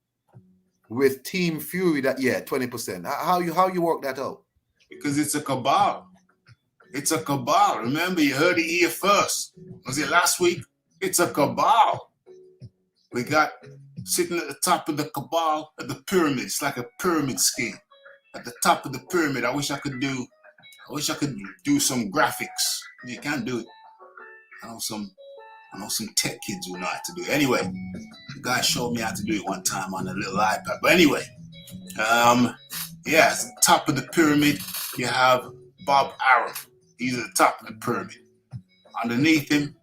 with Team Fury that 20%. How you work that out? Because it's a cabal. It's a cabal. Remember, you heard it here first. Was it last week? It's a cabal. We got sitting at the top of the cabal at the pyramid. It's like a pyramid scheme. At the top of the pyramid, I wish I could do some graphics. You can't do it. I know some tech kids who know how to do it. Anyway, the guy showed me how to do it one time on a little iPad. But anyway, at the top of the pyramid, you have Bob Arum. He's at the top of the pyramid. Underneath him,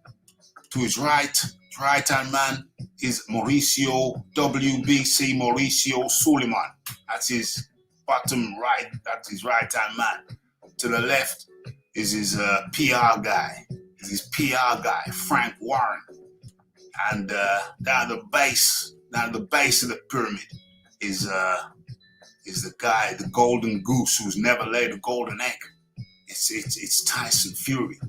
to his right-hand man, is WBC Mauricio Suleiman. That's his bottom right. That's his right-hand man. To the left is his PR guy. Frank Warren. And down the base of the pyramid is the guy, the golden goose who's never laid a golden egg. It's Tyson Fury.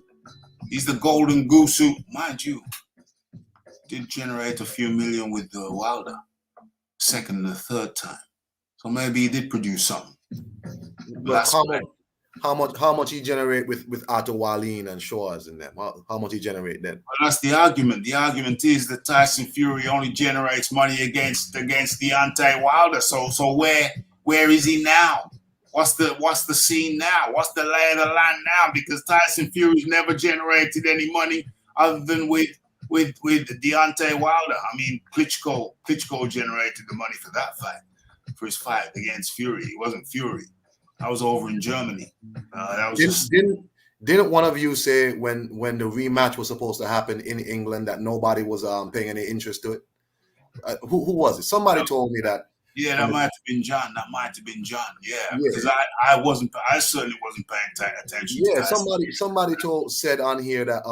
He's the golden goose who, mind you, did generate a few million with Wilder, second and the third time. So maybe he did produce something. How much he generate with Otto Wallin and Shaw's in them? How much he generate then? Well, that's the argument. The argument is that Tyson Fury only generates money against Deontay Wilder. So where is he now? What's the scene now? What's the lay of the land now? Because Tyson Fury's never generated any money other than with Deontay Wilder. I mean, Klitschko generated the money for that fight, for his fight against Fury. It wasn't Fury. I was over in Germany. Didn't one of you say when the rematch was supposed to happen in England that nobody was paying any interest to it? Who was it? Somebody told me that. Yeah, that might have been John. Yeah, because I certainly wasn't paying attention. Yeah, somebody said on here that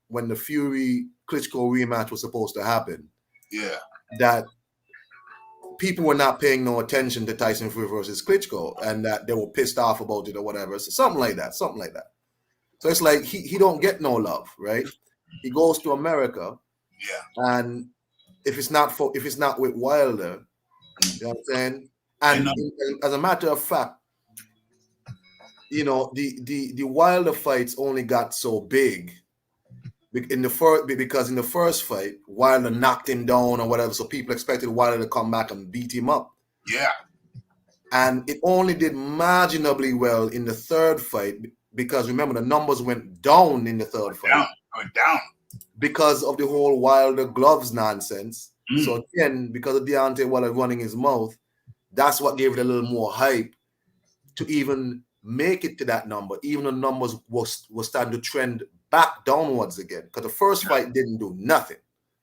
when the Fury Klitschko rematch was supposed to happen, that people were not paying no attention to Tyson Fury versus Klitschko, and that they were pissed off about it or whatever. So something like that. So it's like he don't get no love, right? He goes to America, and if it's not with Wilder. You know what I'm saying? And as a matter of fact, the Wilder fights only got so big because in the first fight, Wilder knocked him down or whatever, so people expected Wilder to come back and beat him up. Yeah. And it only did marginally well in the third fight because remember the numbers went down in the third fight. Went down. Because of the whole Wilder gloves nonsense. Mm. So again, because of Deontay Wilder running his mouth, that's what gave it a little more hype to even make it to that number, even the numbers was starting to trend back downwards again. Because the first fight didn't do nothing.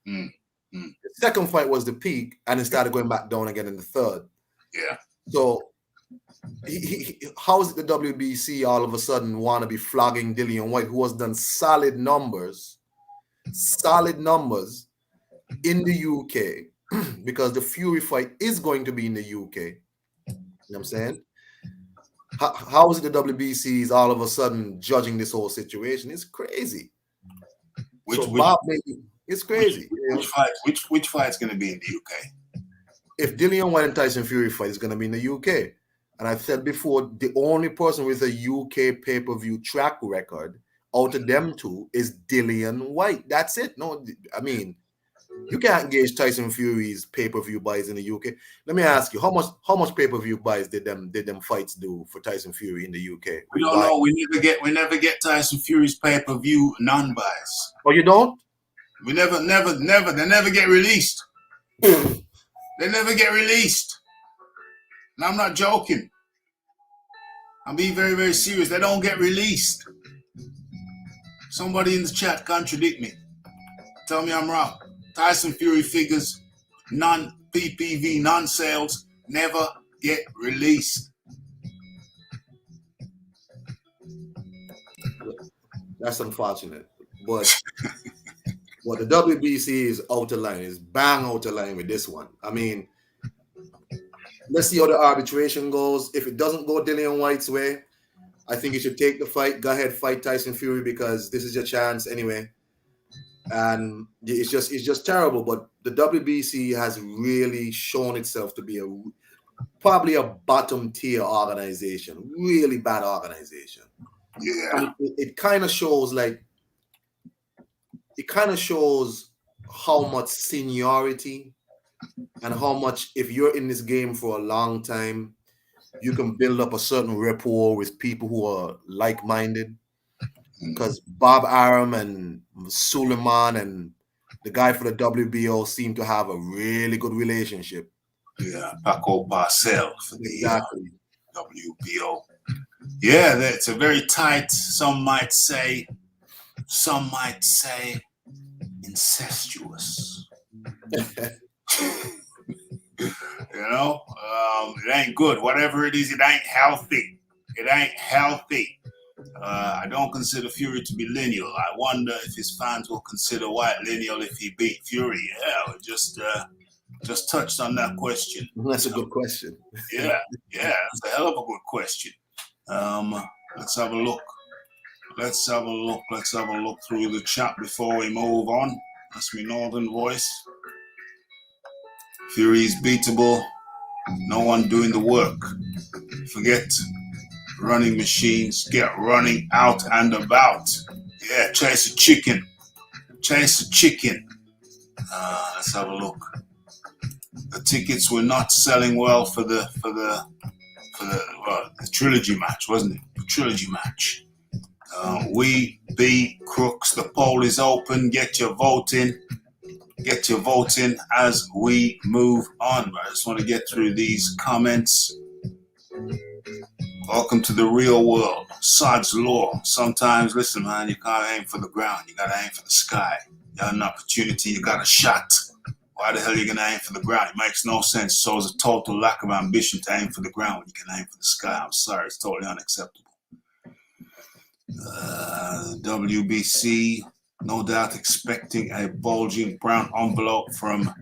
Mm. Mm. The second fight was the peak, and it started going back down again in the third. Yeah. So how is it the WBC all of a sudden want to be flogging Dillian White, who has done solid numbers in the UK, because the Fury fight is going to be in the UK. You know what I'm saying? How is it the WBC is all of a sudden judging this whole situation? It's crazy. It's crazy. Which fight's going to be in the UK? If Dillian White and Tyson Fury fight is going to be in the UK, and I've said before, the only person with a UK pay-per-view track record out of them two is Dillian White. That's it. No, I mean, you can't gauge Tyson Fury's pay-per-view buys in the UK. Let me ask you, how much pay-per-view buys did them fights do for Tyson Fury in the UK? We don't know. We never get Tyson Fury's pay-per-view non-buys. Oh, you don't? We never. They never get released. They never get released. And I'm not joking. I'm being very, very serious. They don't get released. Somebody in the chat contradict me. Tell me I'm wrong. Tyson Fury figures, non-PPV, non-sales, never get released. That's unfortunate. But the WBC is out of line, is bang out of line with this one. I mean, let's see how the arbitration goes. If it doesn't go Dillian White's way, I think you should take the fight. Go ahead, fight Tyson Fury, because this is your chance anyway. And it's just terrible. But the WBC has really shown itself to be probably a bottom tier organization, really bad organization. Yeah. It kind of shows how much seniority and how much, if you're in this game for a long time, you can build up a certain rapport with people who are like-minded. Because Bob Arum and Suleiman and the guy for the WBO seem to have a really good relationship. Yeah, Paco Barcel for the exactly. WBO. Yeah, it's a very tight, some might say incestuous. You know, it ain't good. Whatever it is, it ain't healthy. I don't consider Fury to be lineal. I wonder if his fans will consider White lineal if he beat Fury. Yeah, we just touched on that question. That's a good question. Yeah, that's a hell of a good question. Let's have a look. Let's have a look through the chat before we move on. That's my northern voice. Fury is beatable. No one doing the work. Forget running machines. Get running out and about. Yeah, chase a chicken. Let's have a look. The tickets were not selling well for the trilogy match, wasn't it? The trilogy match. We be crooks. The poll is open. Get your vote in. As we move on. I just want to get through these comments. Welcome to the real world. Sod's law. Sometimes, listen, man, you can't aim for the ground. You got to aim for the sky. You got an opportunity. You got a shot. Why the hell are you going to aim for the ground? It makes no sense. So it's a total lack of ambition to aim for the ground when you can aim for the sky. I'm sorry. It's totally unacceptable. WBC, no doubt expecting a bulging brown envelope from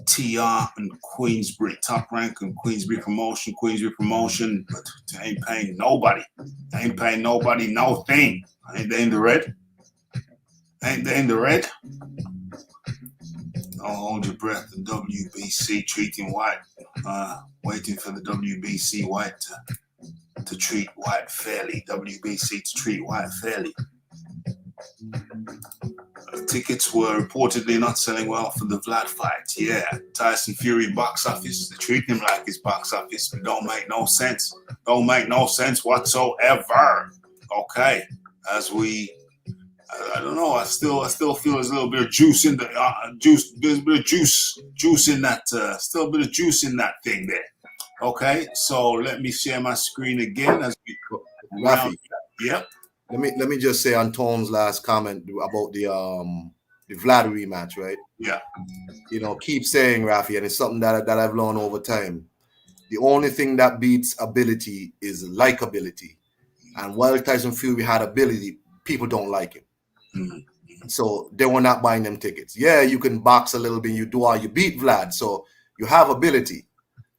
TR and Queensbury. Top rank and Queensbury promotion, but ain't paying nobody. No thing. Ain't they in the red? Don't hold your breath. The WBC treating White, waiting for the WBC White to treat White fairly. WBC to treat White fairly. tickets were reportedly not selling well for the Vlad fight. Yeah, Tyson Fury box office. They treat him like his box office, but don't make no sense. Don't make no sense whatsoever. Okay, as we, I don't know. I still feel there's a little bit of juice in the juice. There's a bit of juice in that. Still a bit of juice in that thing there. Okay, so let me share my screen again as we Rafi, Yep. let me just say on Tom's last comment about the Vlad rematch, right? Yeah. Keep saying, Rafi, and it's something that I've learned over time. The only thing that beats ability is likability. And while Tyson Fury had ability, people don't like him. Mm-hmm. So they were not buying them tickets. Yeah, you can box a little bit, you beat Vlad, so you have ability.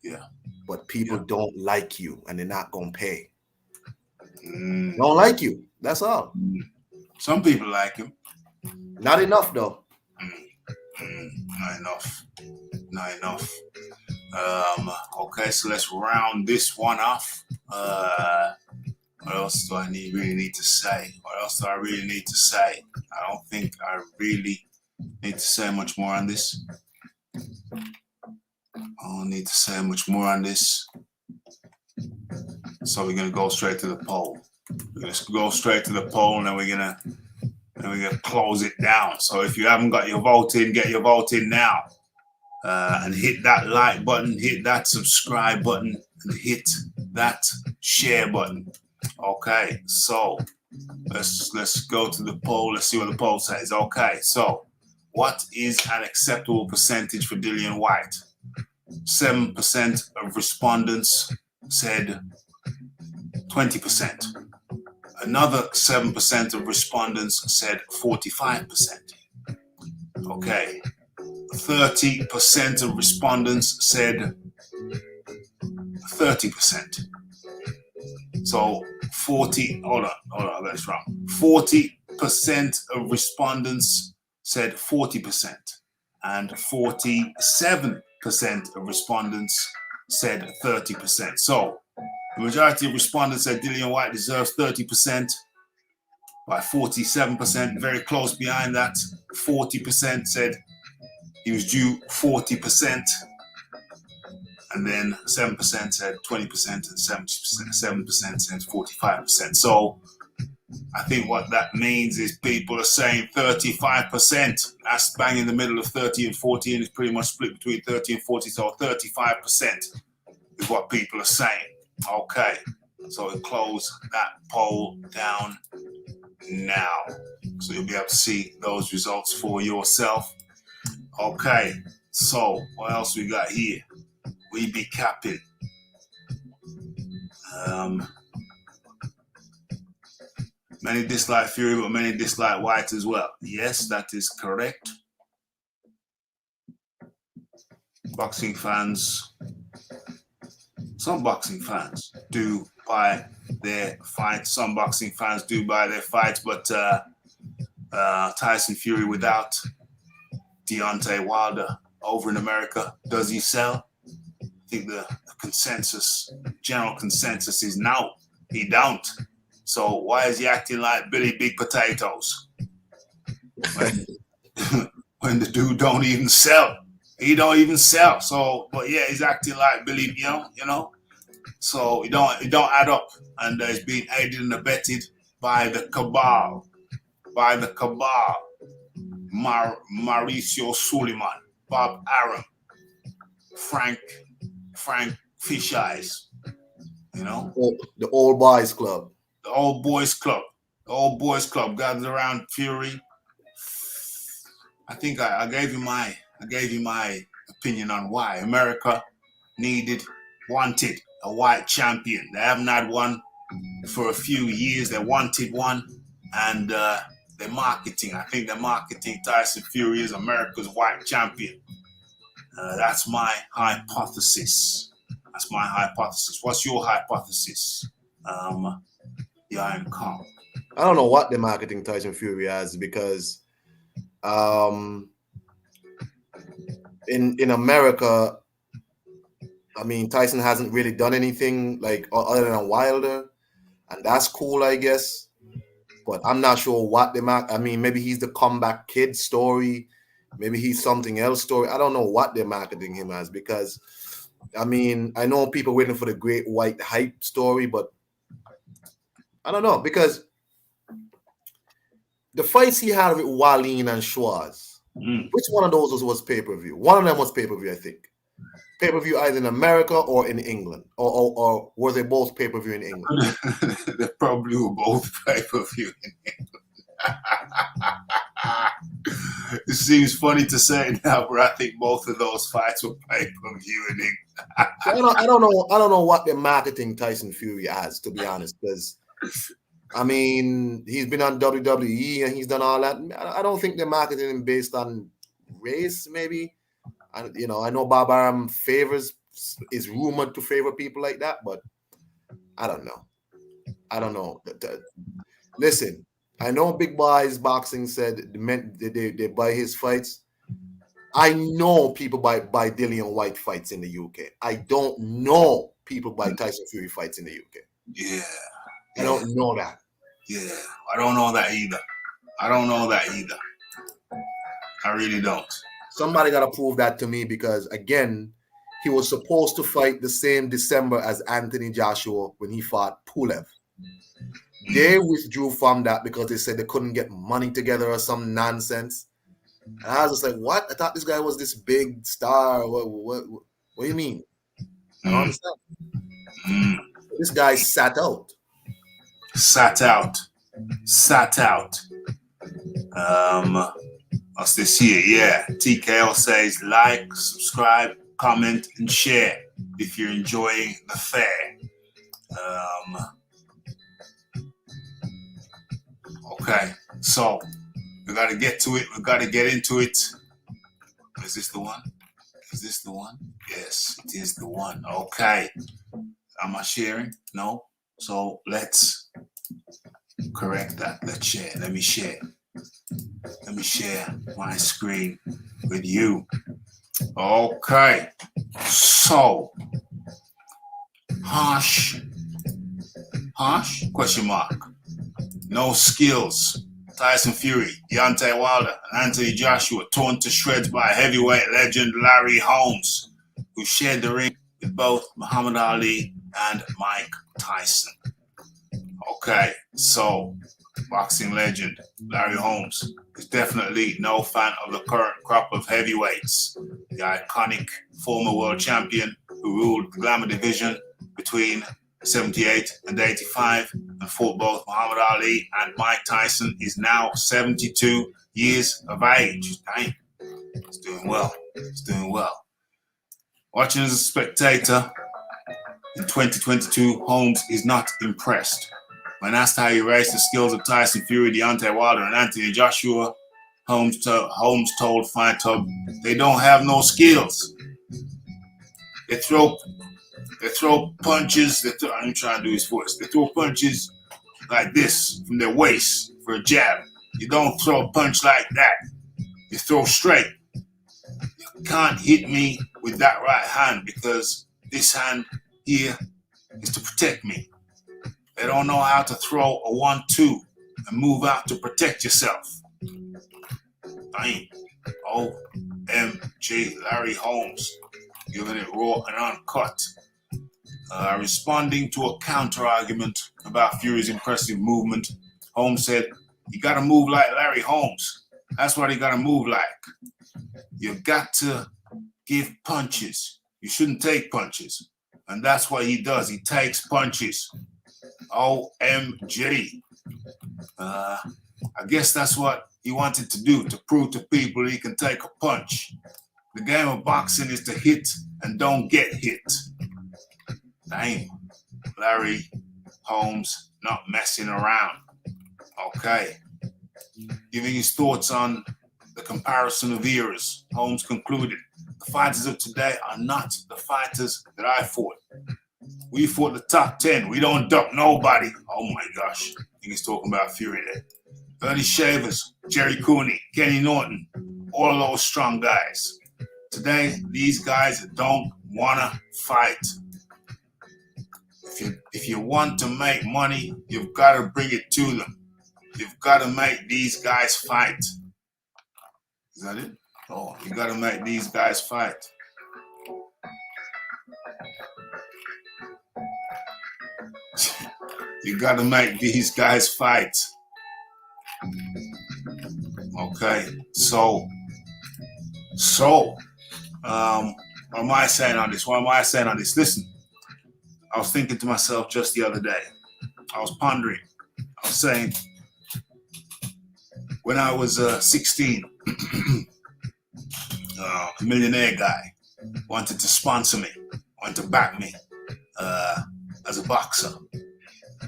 Yeah. But people don't like you, and they're not going to pay. Mm. Don't like you. That's all. Some people like him. Not enough, though. Not enough. Not enough. Okay, so let's round this one off. What else do I really need to say? What else do I really need to say? I don't think I really need to say much more on this. I don't need to say much more on this. So we're gonna go straight to the poll. We're gonna go straight to the poll, and then we're gonna close it down. So if you haven't got your vote in, get your vote in now. And hit that like button, hit that subscribe button, and hit that share button. Okay, so let's go to the poll. Let's see what the poll says. Okay, so what is an acceptable percentage for Dillian White? 7% of respondents said 20%. Another 7% of respondents said 45%. Okay. 30% of respondents said 30%. So 40, hold on, that's wrong. 40% of respondents said 40%, and 47% of respondents said 30%. So the majority of respondents said Dillian White deserves 30%, by 47%, very close behind that. 40% said he was due 40%, and then 7% said 20%, and 7% said 45%. So I think what that means is people are saying 35%. That's bang in the middle of 30 and 40, and it's pretty much split between 30 and 40. So 35% is what people are saying. Okay, so we'll close that poll down now, so you'll be able to see those results for yourself. Okay, so what else we got here? We be capping. Many dislike Fury, but many dislike White as well. Yes, that is correct. Boxing fans, some boxing fans do buy their fights. Some boxing fans do buy their fights, but Tyson Fury without Deontay Wilder over in America, does he sell? I think the general consensus is no, he don't. So why is he acting like Billy Big Potatoes when the dude don't even sell? He don't even sell. So, but yeah, he's acting like Billy, you know. So it don't add up, and it's being aided and abetted by the cabal, Mauricio Suleiman, Bob Arum, Frank Fish Eyes, you know, the Old Boys Club. The Old Boys Club gathered around Fury. I think I gave you my opinion on why America wanted a white champion. They haven't had one for a few years. They wanted one, and they're marketing. I think they're marketing Tyson Fury as America's white champion. That's my hypothesis. What's your hypothesis? The Iron Kong. I don't know what they're marketing Tyson Fury as, because in America, I mean, Tyson hasn't really done anything like other than Wilder, and that's cool, I guess. but I'm not sure what I mean, maybe he's the comeback kid story, maybe he's something else story. I don't know what they're marketing him as, because I mean, I know people waiting for the great white hype story, but I don't know, because the fights he had with Wallin and Schwarz, which one of those was pay-per-view? One of them was pay-per-view, I think. Pay-per-view either in America or in England, or were they both pay-per-view in England? They probably were both pay-per-view in England. It seems funny to say now, but I think both of those fights were pay-per-view in England. So I don't know what they're marketing Tyson Fury as, to be honest, because I mean, he's been on WWE and he's done all that. I don't think they're marketing him based on race, maybe. I know Bob Arum is rumored to favor people like that, but I don't know. Listen, I know Big Boys Boxing said they buy his fights. I know people buy Dillian White fights in the UK. I don't know people buy Tyson Fury fights in the UK. Yeah. I don't know that. Yeah, I don't know that either. I really don't. Somebody got to prove that to me, because, again, he was supposed to fight the same December as Anthony Joshua when he fought Pulev. They withdrew from that because they said they couldn't get money together or some nonsense. And I was just like, what? I thought this guy was this big star. What do you mean? I don't understand. This guy sat out. What's this here? Yeah. TKO says like, subscribe, comment, and share if you're enjoying the fare. Okay, so we got to get to it. We got to get into it. Is this the one? Yes, it is the one. Okay. Am I sharing? No. So let's correct that. Let's share. Let me share my screen with you. Okay. So, harsh? Question mark. No skills. Tyson Fury, Deontay Wilder, and Anthony Joshua torn to shreds by heavyweight legend Larry Holmes, who shared the ring with both Muhammad Ali and Mike Tyson. Okay, so boxing legend Larry Holmes is definitely no fan of the current crop of heavyweights. The iconic former world champion who ruled the glamour division between 78 and 85 and fought both Muhammad Ali and Mike Tyson is now 72 years of age. Dang, he's doing well. Watching as a spectator in 2022, Holmes is not impressed. When asked how he rates the skills of Tyson Fury, Deontay Wilder, and Anthony Joshua, Holmes told Fight Hub they don't have no skills. They throw punches. I'm trying to do his voice. They throw punches like this from their waist for a jab. You don't throw a punch like that. You throw straight. You can't hit me with that right hand because this hand here is to protect me. They don't know how to throw a 1-2 and move out to protect yourself. Bang. OMG, Larry Holmes, giving it raw and uncut. Responding to a counter-argument about Fury's impressive movement, Holmes said, "You got to move like Larry Holmes. That's what you got to move like. You've got to give punches. You shouldn't take punches." And that's what he does. He takes punches. OMG. I guess that's what he wanted to do, to prove to people he can take a punch. The game of boxing is to hit and don't get hit. Dang. Larry Holmes not messing around. Okay. Giving his thoughts on the comparison of eras, Holmes concluded, "The fighters of today are not the fighters that I fought. We fought the top 10. We don't duck nobody." Oh my gosh. I think he's talking about Fury there. Bernie Shavers, Jerry Cooney, Kenny Norton, all of those strong guys. Today, these guys don't want to fight. If you want to make money, you've got to bring it to them. You've got to make these guys fight. Is that it? Oh, you got to make these guys fight. You got to make these guys fight. Okay, so, what am I saying on this? What am I saying on this? Listen, I was thinking to myself just the other day. I was pondering. I was saying, when I was 16, a millionaire guy wanted to sponsor me, wanted to back me as a boxer.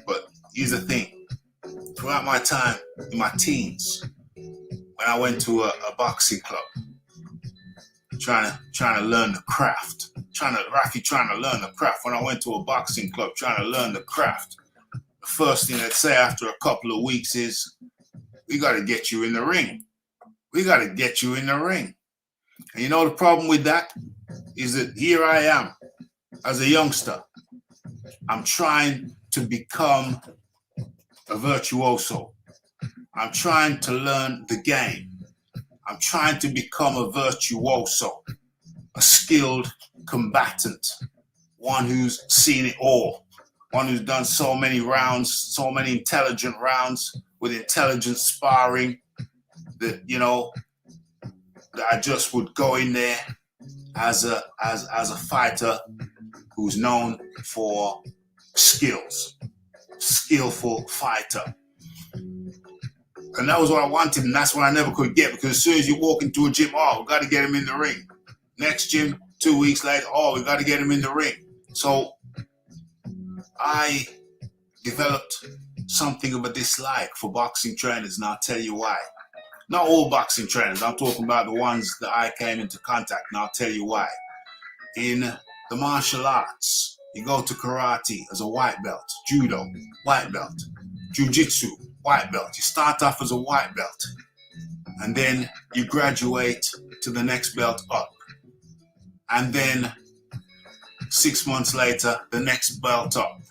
But here's the thing. Throughout my time in my teens, when I went to a boxing club, trying to learn the craft, trying to learn the craft. When I went to a boxing club, trying to learn the craft, the first thing they'd say after a couple of weeks is, we got to get you in the ring. We got to get you in the ring. And you know the problem with that is that here I am as a youngster. I'm trying to become a virtuoso. I'm trying to learn the game. I'm trying to become a virtuoso, a skilled combatant, one who's seen it all, one who's done so many rounds, so many intelligent rounds with intelligent sparring that, you know, that I just would go in there as a fighter who's known for skills, skillful fighter. And that was what I wanted, and that's what I never could get, because as soon as you walk into a gym, oh, we got to get him in the ring. Next gym, 2 weeks later, oh, we got to get him in the ring. So I developed something of a dislike for boxing trainers, and I'll tell you why. Not all boxing trainers, I'm talking about the ones that I came into contact, and I'll tell you why. In the martial arts, you go to karate as a white belt, judo, white belt, jiu-jitsu, white belt. You start off as a white belt, and then you graduate to the next belt up. And then 6 months later, the next belt up.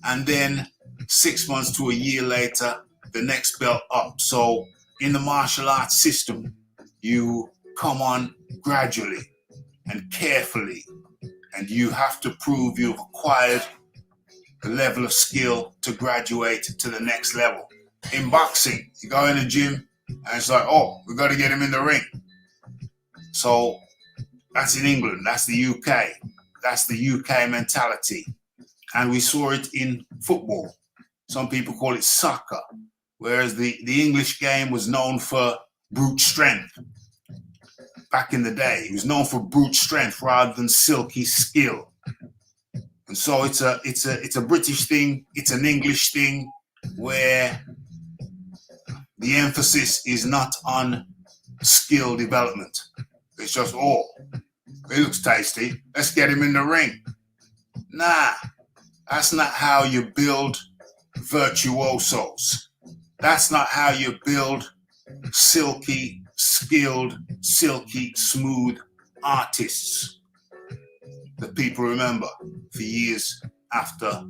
And then 6 months to a year later, the next belt up. So in the martial arts system, you come on gradually and carefully, and you have to prove you've acquired the level of skill to graduate to the next level. In boxing, you go in the gym and it's like, oh, we got to get him in the ring. So that's in England, that's the UK. That's the UK mentality. And we saw it in football. Some people call it soccer, whereas the English game was known for brute strength. Back in the day, it was known for brute strength rather than silky skill. And so it's a British thing, it's an English thing, where the emphasis is not on skill development. It's just, oh, he looks tasty, let's get him in the ring. Nah, that's not how you build virtuosos. That's not how you build silky, skilled, silky, smooth artists that people remember for years after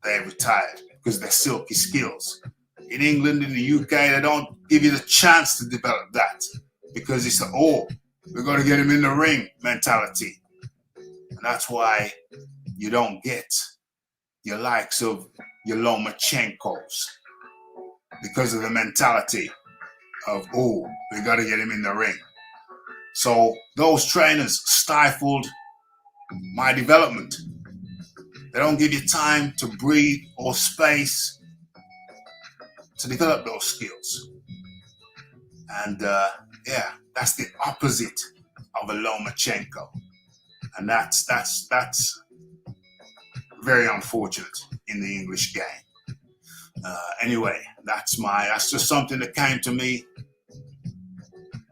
they retired because they're silky skills. In England, in the UK, they don't give you the chance to develop that because it's oh, we've got to get him in the ring mentality. And that's why you don't get your likes of your Lomachenkos, because of the mentality of, oh, we got to get him in the ring. So those trainers stifled my development. They don't give you time to breathe or space to develop those skills. And yeah, that's the opposite of a Lomachenko. And that's very unfortunate in the English game. Anyway, that's just something that came to me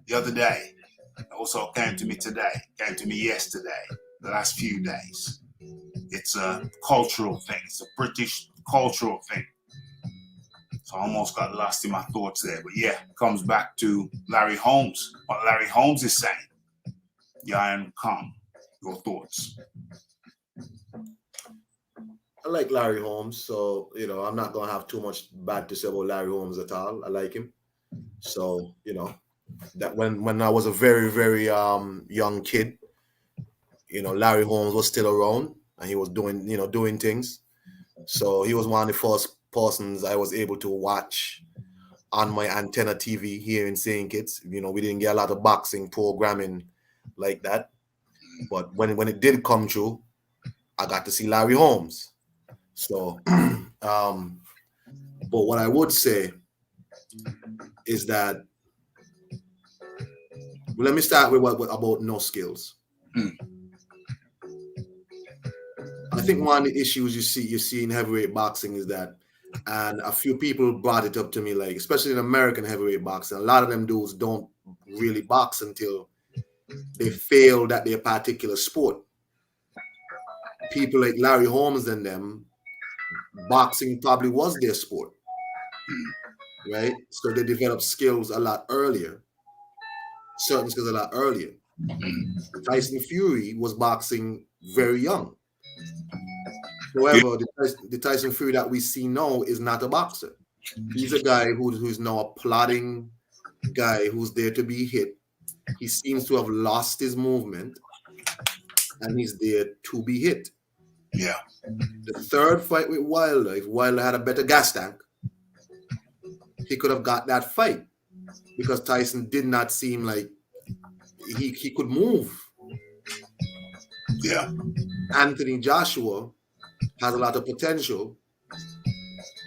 the other day. It also came to me today, came to me yesterday, the last few days. It's a cultural thing. It's a British cultural thing. So I almost got lost in my thoughts there. But yeah, it comes back to Larry Holmes, what Larry Holmes is saying. Yan Kong, your thoughts. I like Larry Holmes, so I'm not gonna have too much bad to say about Larry Holmes at all. I like him. So that when I was a very very young kid, Larry Holmes was still around and he was doing things. So he was one of the first persons I was able to watch on my antenna TV here in St. Kitts. We didn't get a lot of boxing programming like that, but when it did come true, I got to see Larry Holmes. So, but what I would say is that, well, let me start with what about no skills. I think one of the issues you see in heavyweight boxing is that, and a few people brought it up to me, like especially in American heavyweight boxing, a lot of them dudes don't really box until they failed at their particular sport. People like Larry Holmes and them, boxing probably was their sport, right? So they developed skills a lot earlier, certain skills a lot earlier. Tyson Fury was boxing very young. However, the Tyson Fury that we see now is not a boxer. He's a guy who's now a plodding guy who's there to be hit. He seems to have lost his movement, and he's there to be hit. Yeah. The third fight with Wilder, if Wilder had a better gas tank, he could have got that fight because Tyson did not seem like he could move. Yeah. Anthony Joshua has a lot of potential,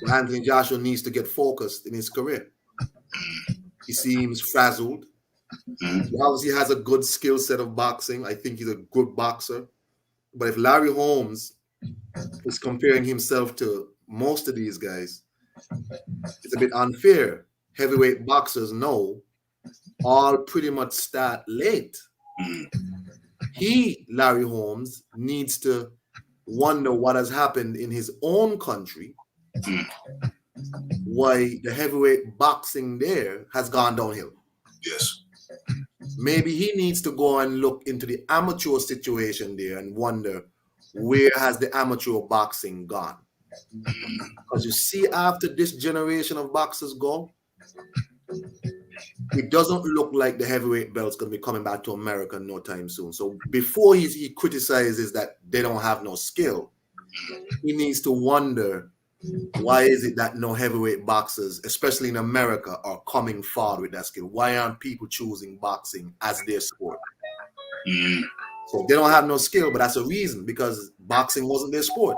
but Anthony Joshua needs to get focused in his career. He seems frazzled. He obviously has a good skill set of boxing. I think he's a good boxer. But if Larry Holmes is comparing himself to most of these guys, it's a bit unfair. Heavyweight boxers know all pretty much start late. Larry Holmes, needs to wonder what has happened in his own country, why the heavyweight boxing there has gone downhill. Yes. Maybe he needs to go and look into the amateur situation there and wonder where has the amateur boxing gone. Because you see, after this generation of boxers go, it doesn't look like the heavyweight belt's going to be coming back to America no time soon. So before he criticizes that they don't have no skill, he needs to wonder, why is it that no heavyweight boxers, especially in America, are coming forward with that skill? Why aren't people choosing boxing as their sport? So they don't have no skill, but that's a reason, because boxing wasn't their sport.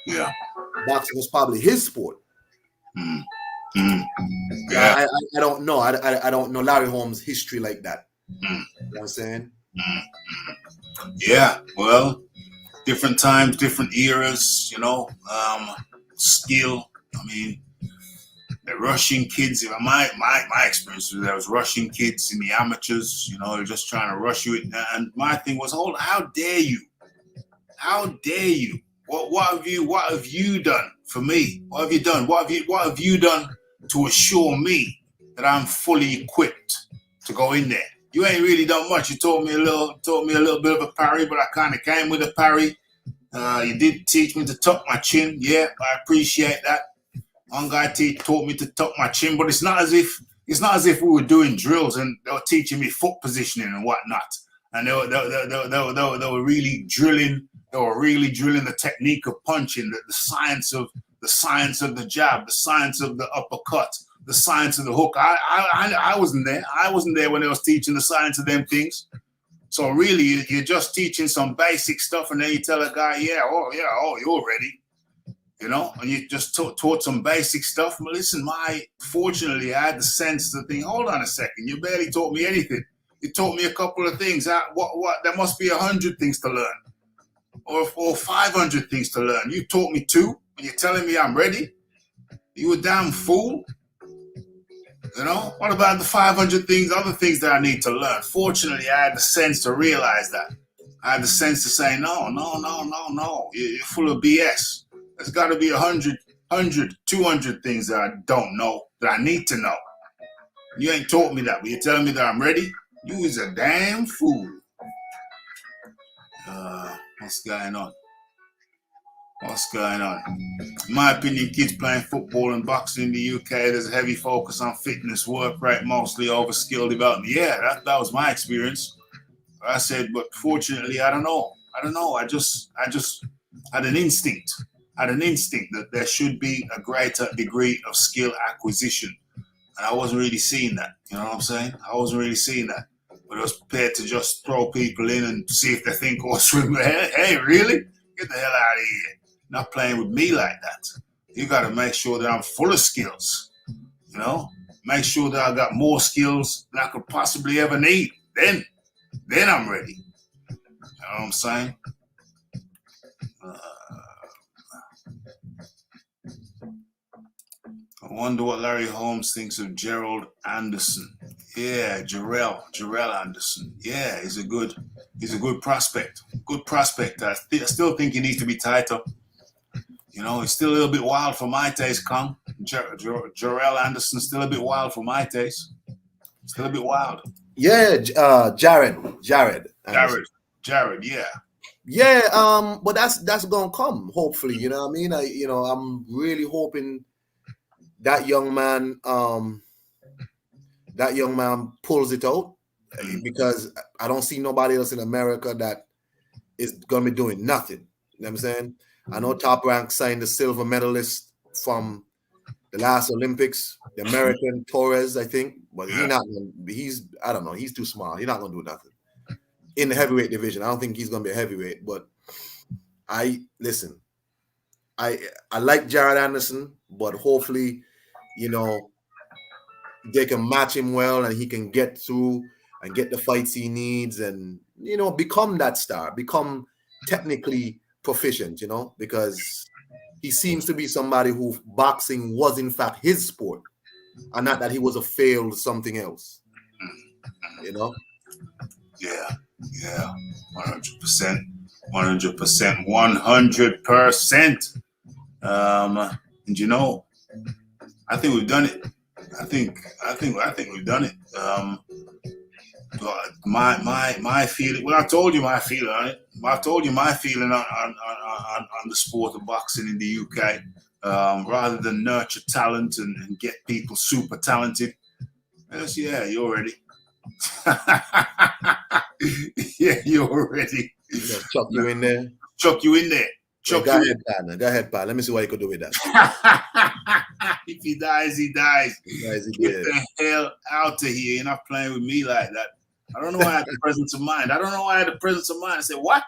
Yeah. Boxing was probably his sport. Yeah. I don't know. I don't know Larry Holmes' history like that. You know what I'm saying? Yeah. Well, different times, different eras, skill. I mean, the Russian kids, my experience was there was Russian kids in the amateurs, they're just trying to rush you. And my thing was, how dare you? How dare you? What have you done for me? What have you done? What have you done to assure me that I'm fully equipped to go in there? You ain't really done much. You taught me a little bit of a parry, but I kind of came with a parry. You did teach me to tuck my chin. Yeah, I appreciate that. One guy taught me to tuck my chin, but it's not as if we were doing drills and they were teaching me foot positioning and whatnot. And they were really drilling. They were really drilling the technique of punching, the science of the jab, the science of the uppercut, the science of the hook. I wasn't there. I wasn't there when they was teaching the science of them things. So really, you're just teaching some basic stuff, and then you tell a guy, you're ready, and you just taught some basic stuff. But listen, fortunately, I had the sense to think, hold on a second, you barely taught me anything. You taught me a couple of things. What? There must be 100 things to learn, or 500 things to learn. You taught me 2, and you're telling me I'm ready? You a damn fool. What about the 500 things, other things that I need to learn? Fortunately, I had the sense to realize that. I had the sense to say, no. You're full of BS. There's got to be 100, 200 things that I don't know, that I need to know. You ain't taught me that, but you're telling me that I'm ready? You is a damn fool. What's going on? What's going on? In my opinion, kids playing football and boxing in the UK, there's a heavy focus on fitness, work rate, mostly over skill development. Yeah, that was my experience. I said, but fortunately, I don't know. I just had an instinct. That there should be a greater degree of skill acquisition. And I wasn't really seeing that. You know what I'm saying? I wasn't really seeing that. But I was prepared to just throw people in and see if they think or swim. Hey, really? Get the hell out of here. Not playing with me like that. You got to make sure that I'm full of skills. You know? Make sure that I got more skills than I could possibly ever need. Then I'm ready. You know what I'm saying? I wonder what Larry Holmes thinks of Gerald Anderson. Yeah, Jarrell Anderson. Yeah, he's a good prospect. Good prospect. I still think he needs to be tighter. You know, he's still a little bit wild for my taste, Kong. Jarrell Anderson still a bit wild for my taste. Still a bit wild. Yeah, Jared. Yeah. Yeah, but that's gonna come, hopefully. You know what I mean? I'm really hoping that young man pulls it out, because I don't see nobody else in America that is gonna be doing nothing. You know what I'm saying? I know Top Rank signed the silver medalist from the last Olympics, the American Torres, I think, but I don't know, he's too small. He's not gonna do nothing in the heavyweight division. I don't think he's gonna be a heavyweight, but I like Jared Anderson, but hopefully, you know, they can match him well and he can get through and get the fights he needs and, you know, become that star, become technically proficient, you know, because he seems to be somebody who boxing was in fact his sport and not that he was a failed something else, you know? Yeah, 100%. 100%. And you know, I think we've done it. I think we've done it. My feeling. Well, I told you my feeling on it. I told you my feeling on the sport of boxing in the UK. Rather than nurture talent and get people super talented, yeah, you're ready. Yeah, you're ready. Just chuck you in there. Chuck you in there. Go ahead, pal. Let me see what you could do with that. If he dies, he dies. Get the hell out of here. You're not playing with me like that. I don't know why I had the presence of mind. I said, what?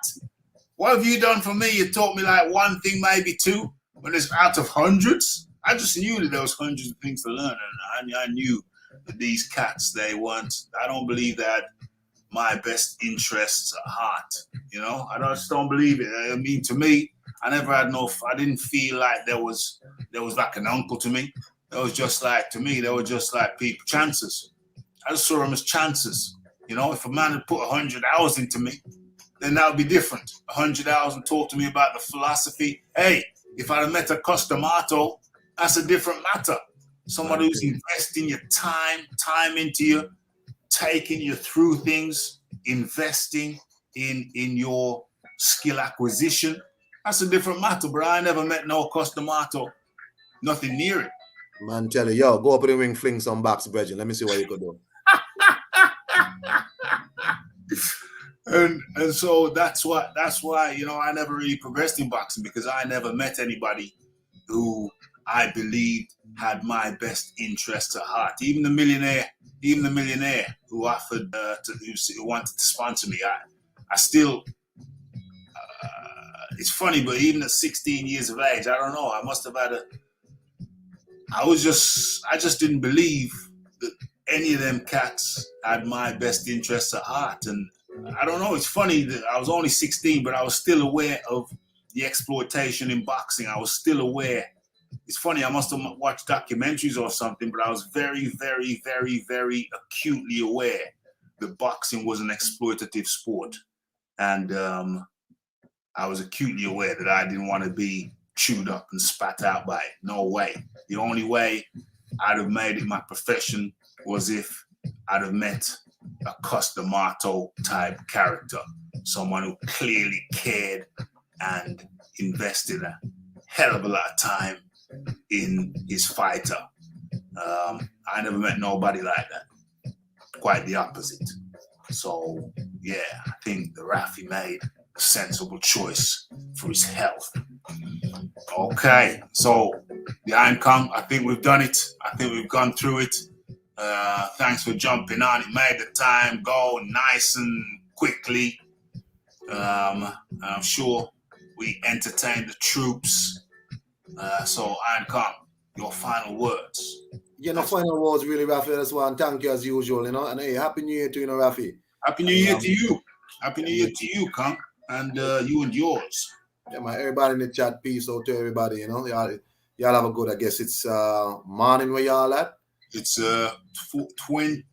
What have you done for me? You taught me like one thing, maybe two, when it's out of hundreds. I just knew that there was hundreds of things to learn. And I knew that these cats, I don't believe that my best interests at heart. You know, I just don't believe it. I mean, to me, I didn't feel like there was like an uncle to me. They were just like people, chances. I just saw them as chances. You know, if a man had put 100 hours into me, then that would be different. 100 hours and talk to me about the philosophy. Hey, if I'd have met a Customato, that's a different matter. Somebody who's investing your time into you, taking you through things, investing in your skill acquisition. That's a different matter, but I never met no Customato. Nothing near it. Man, tell you, yo, go up in the ring, fling some box, brethren. Let me see what you could do. And so that's why, you know, I never really progressed in boxing, because I never met anybody who I believed had my best interests at heart. Even the millionaire who offered who wanted to sponsor me, I still. It's funny, but even at 16 years of age, I don't know. I must have had I just didn't believe that any of them cats had my best interests at heart. And I don't know. It's funny that I was only 16, but I was still aware of the exploitation in boxing. I was still aware. It's funny. I must have watched documentaries or something, but I was very, very, very, very acutely aware that boxing was an exploitative sport. And I was acutely aware that I didn't want to be chewed up and spat out by it. No way. The only way I'd have made it my profession was if I'd have met a Customato type character, someone who clearly cared and invested a hell of a lot of time in his fighter. I never met nobody like that. Quite the opposite. So, yeah, I think the Rafi made a sensible choice for his health. Okay, so the Iron Kong, I think we've done it. I think we've gone through it. Thanks for jumping on. It made the time go nice and quickly. I'm sure we entertained the troops. So, Iron Kong, your final words. Yeah, no final words really, Rafi. That's one. Thank you as usual, you know. And hey, happy New Year to you, know, Rafi. Happy New Year to you. Happy New Year to you, Kong, and you and yours. Yeah, man. Everybody in the chat, peace out to everybody. You know, y'all have a good. I guess it's morning where y'all at. It's 18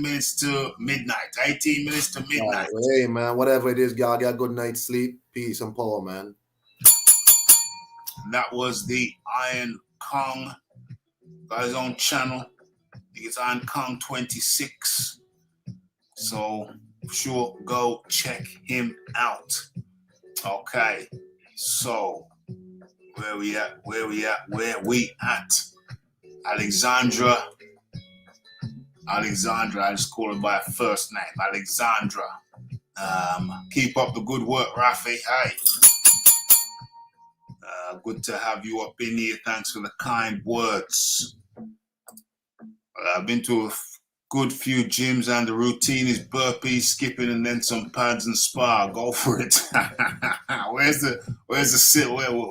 minutes to midnight. 18 minutes to midnight. Right, well, hey, man, whatever it is, y'all get a good night's sleep, peace and power, man. That was the Iron Kong. Got his own channel. I think it's Iron Kong 26. So sure, go check him out. Okay. So where we at? Alexandra, I just call her by her first name, Alexandra. Keep up the good work, Rafi. Hey. Good to have you up in here. Thanks for the kind words. I've been to a good few gyms and the routine is burpees, skipping, and then some pads and spa. Go for it.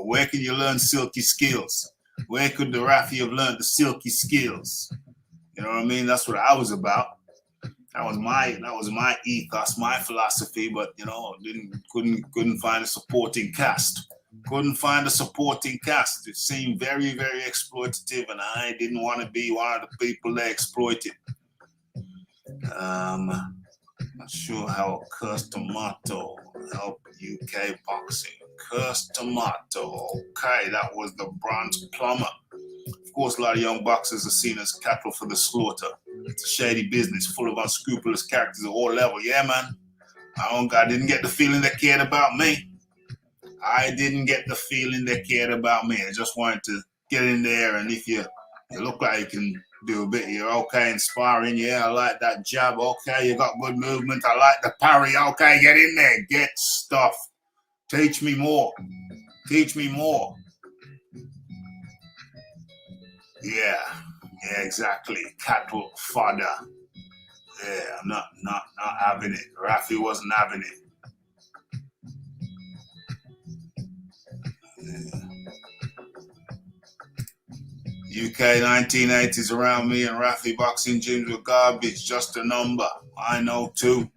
Where can you learn silky skills? Where could the Rafi have learned the silky skills? You know what I mean? That's what I was about. That was my ethos, my philosophy. But you know, couldn't find a supporting cast. Couldn't find a supporting cast. It seemed very, very exploitative, and I didn't want to be one of the people they exploited. Not sure how Curse Tomato help UK boxing. Curse Tomato. Okay, that was the Bronze Plumber. Of course, a lot of young boxers are seen as cattle for the slaughter. It's a shady business full of unscrupulous characters at all levels. Yeah, man. I didn't get the feeling they cared about me. I didn't get the feeling they cared about me. I just wanted to get in there, and if you look like you can do a bit, you're okay in sparring. Yeah, I like that jab. Okay, you got good movement. I like the parry. Okay, get in there. Get stuff. Teach me more. Teach me more. Yeah, exactly. Cattle fodder. Yeah, I'm not having it. Rafi wasn't having it. UK 1980s around me and Rafi boxing gyms were garbage, just a number. I know too.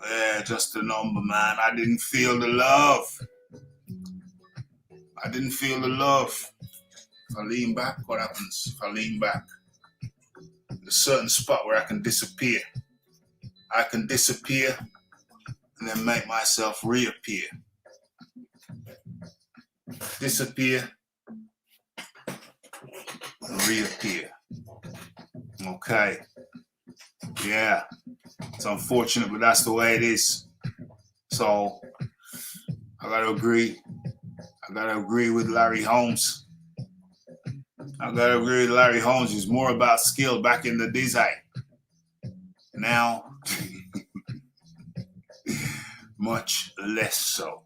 Yeah, just a number, man. I didn't feel the love. If I lean back, what happens? If I lean back, there's a certain spot where I can disappear. And then make myself reappear. Disappear. And reappear. Okay. Yeah. It's unfortunate, but that's the way it is. So I gotta agree with Larry Holmes. It's more about skill back in the day. Now, much less so.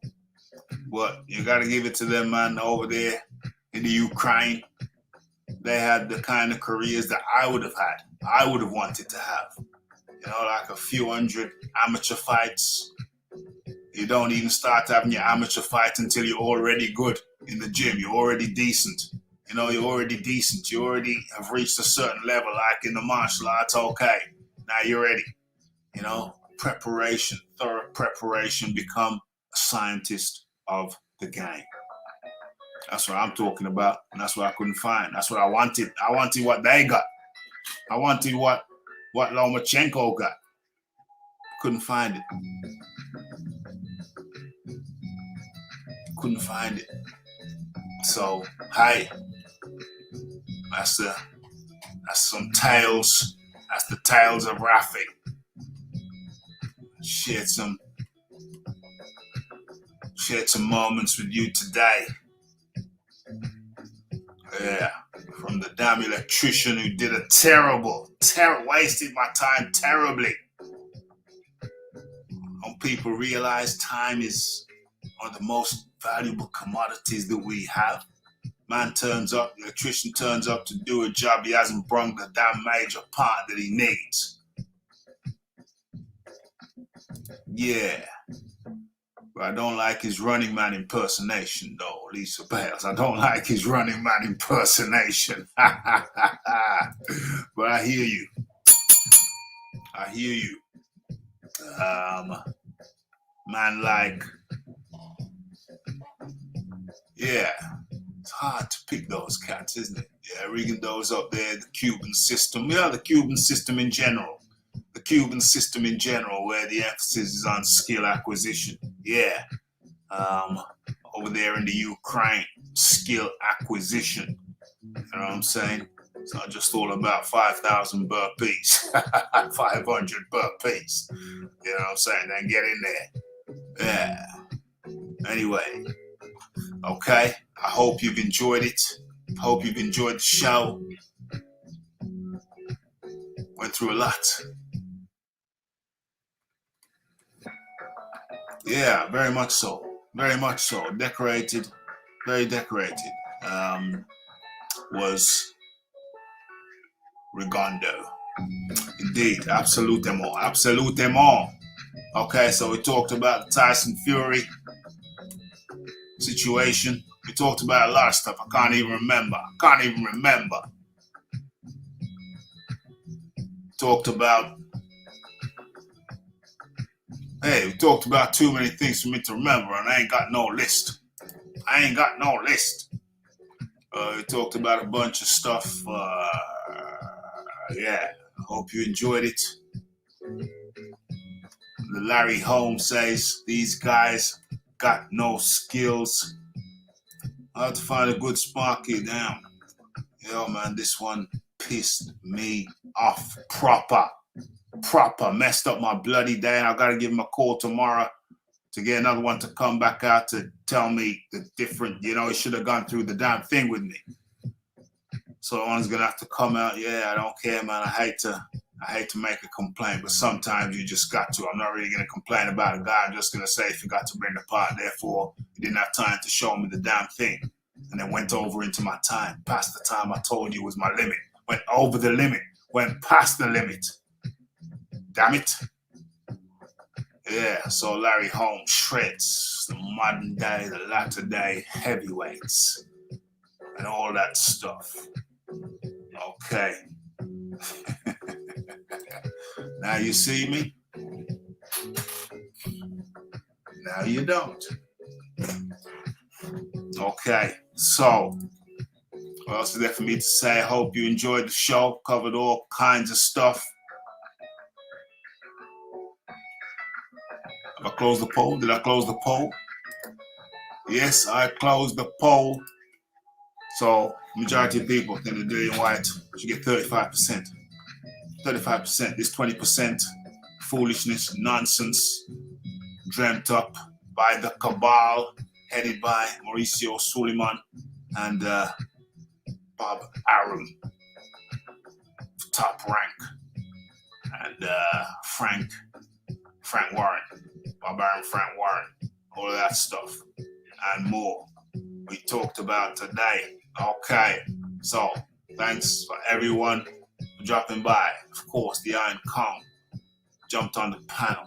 But you gotta give it to them, man, over there in the Ukraine. They had the kind of careers that I would have had. I would have wanted to have. You know, like a few hundred amateur fights. You don't even start having your amateur fight until you're already good in the gym. You're already decent. You know, you're already decent. You already have reached a certain level, like in the martial arts. Okay, now you're ready. You know, thorough preparation, become a scientist of the game. That's what I'm talking about, and that's what I couldn't find. That's what I wanted. I wanted what they got. I wanted what Lomachenko got. Couldn't find it. Couldn't find it. So, hey, that's some tales. That's the tales of shared some moments with you today. Yeah, from the damn electrician who did a wasted my time terribly. Don't people realize time is one of the most valuable commodities that we have? Man turns up, the electrician turns up to do a job, he hasn't brung the damn major part that he needs. Yeah. But I don't like his Running Man impersonation, though, Lisa Bales. I don't like his Running Man impersonation. But I hear you. I hear you. Man, like, yeah, it's hard to pick those cats, isn't it? Yeah, rigging those up there, the Cuban system. Yeah, the Cuban system in general. The Cuban system in general, where the emphasis is on skill acquisition. Yeah. Over there in the Ukraine, skill acquisition. You know what I'm saying? It's not just all about 5,000 burpees, 500 burpees. You know what I'm saying? Then get in there. Yeah. Anyway, okay. I hope you've enjoyed it. Hope you've enjoyed the show. Went through a lot. Yeah, very much so. Very much so. Decorated. Very decorated. Was Rigondo. Indeed. Absolutement. Absolutement. Okay, so we talked about the Tyson Fury situation. We talked about a lot of stuff. I can't even remember. Talked about, we talked about too many things for me to remember, and I ain't got no list. We talked about a bunch of stuff. Yeah, I hope you enjoyed it. The Larry Holmes says these guys got no skills. I have to find a good sparky. Damn. Yo, man, this one pissed me off proper. Messed up my bloody day, and I gotta give him a call tomorrow to get another one to come back out to tell me the different, he should have gone through the damn thing with me. So one's gonna have to come out. Yeah, I don't care, man. I hate to make a complaint, but sometimes you just got to. I'm not really gonna complain about a guy. I'm just gonna say if you got to bring the part, therefore you didn't have time to show me the damn thing, and then went over into my time, past the time I told you was my limit. Went over the limit. Went past the limit. Damn it. Yeah, so Larry Holmes shreds the modern day, the latter day heavyweights, and all that stuff. Okay. Now you see me? Now you don't. Okay, so what else is there for me to say? I hope you enjoyed the show. Covered all kinds of stuff. Have I closed the poll? Did I close the poll? Yes, I closed the poll. So, majority of people think the Dillian White should get 35%. 35%. This 20% foolishness, nonsense, dreamt up by the cabal, headed by Mauricio Suleiman and Bob Arum, top rank, and Frank Warren, Bob Arum, Frank Warren, all of that stuff and more we talked about today. Okay, so thanks for everyone for dropping by. Of course, the Iron Kong jumped on the panel.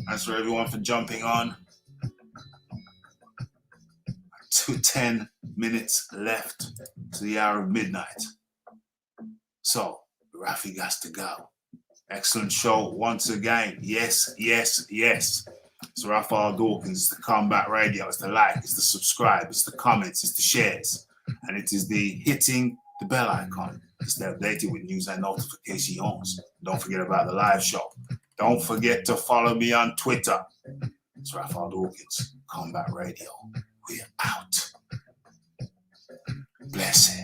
Thanks for everyone for jumping on. 10 minutes left to the hour of midnight. So, Rafi got to go. Excellent show once again. Yes. It's Raphael Dawkins, it's the Combat Radio, it's the like, it's the subscribe, it's the comments, it's the shares, and it is the hitting the bell icon to stay updated with news and notifications. Don't forget about the live show. Don't forget to follow me on Twitter. It's Raphael Dawkins, Combat Radio. We're out. Blessed.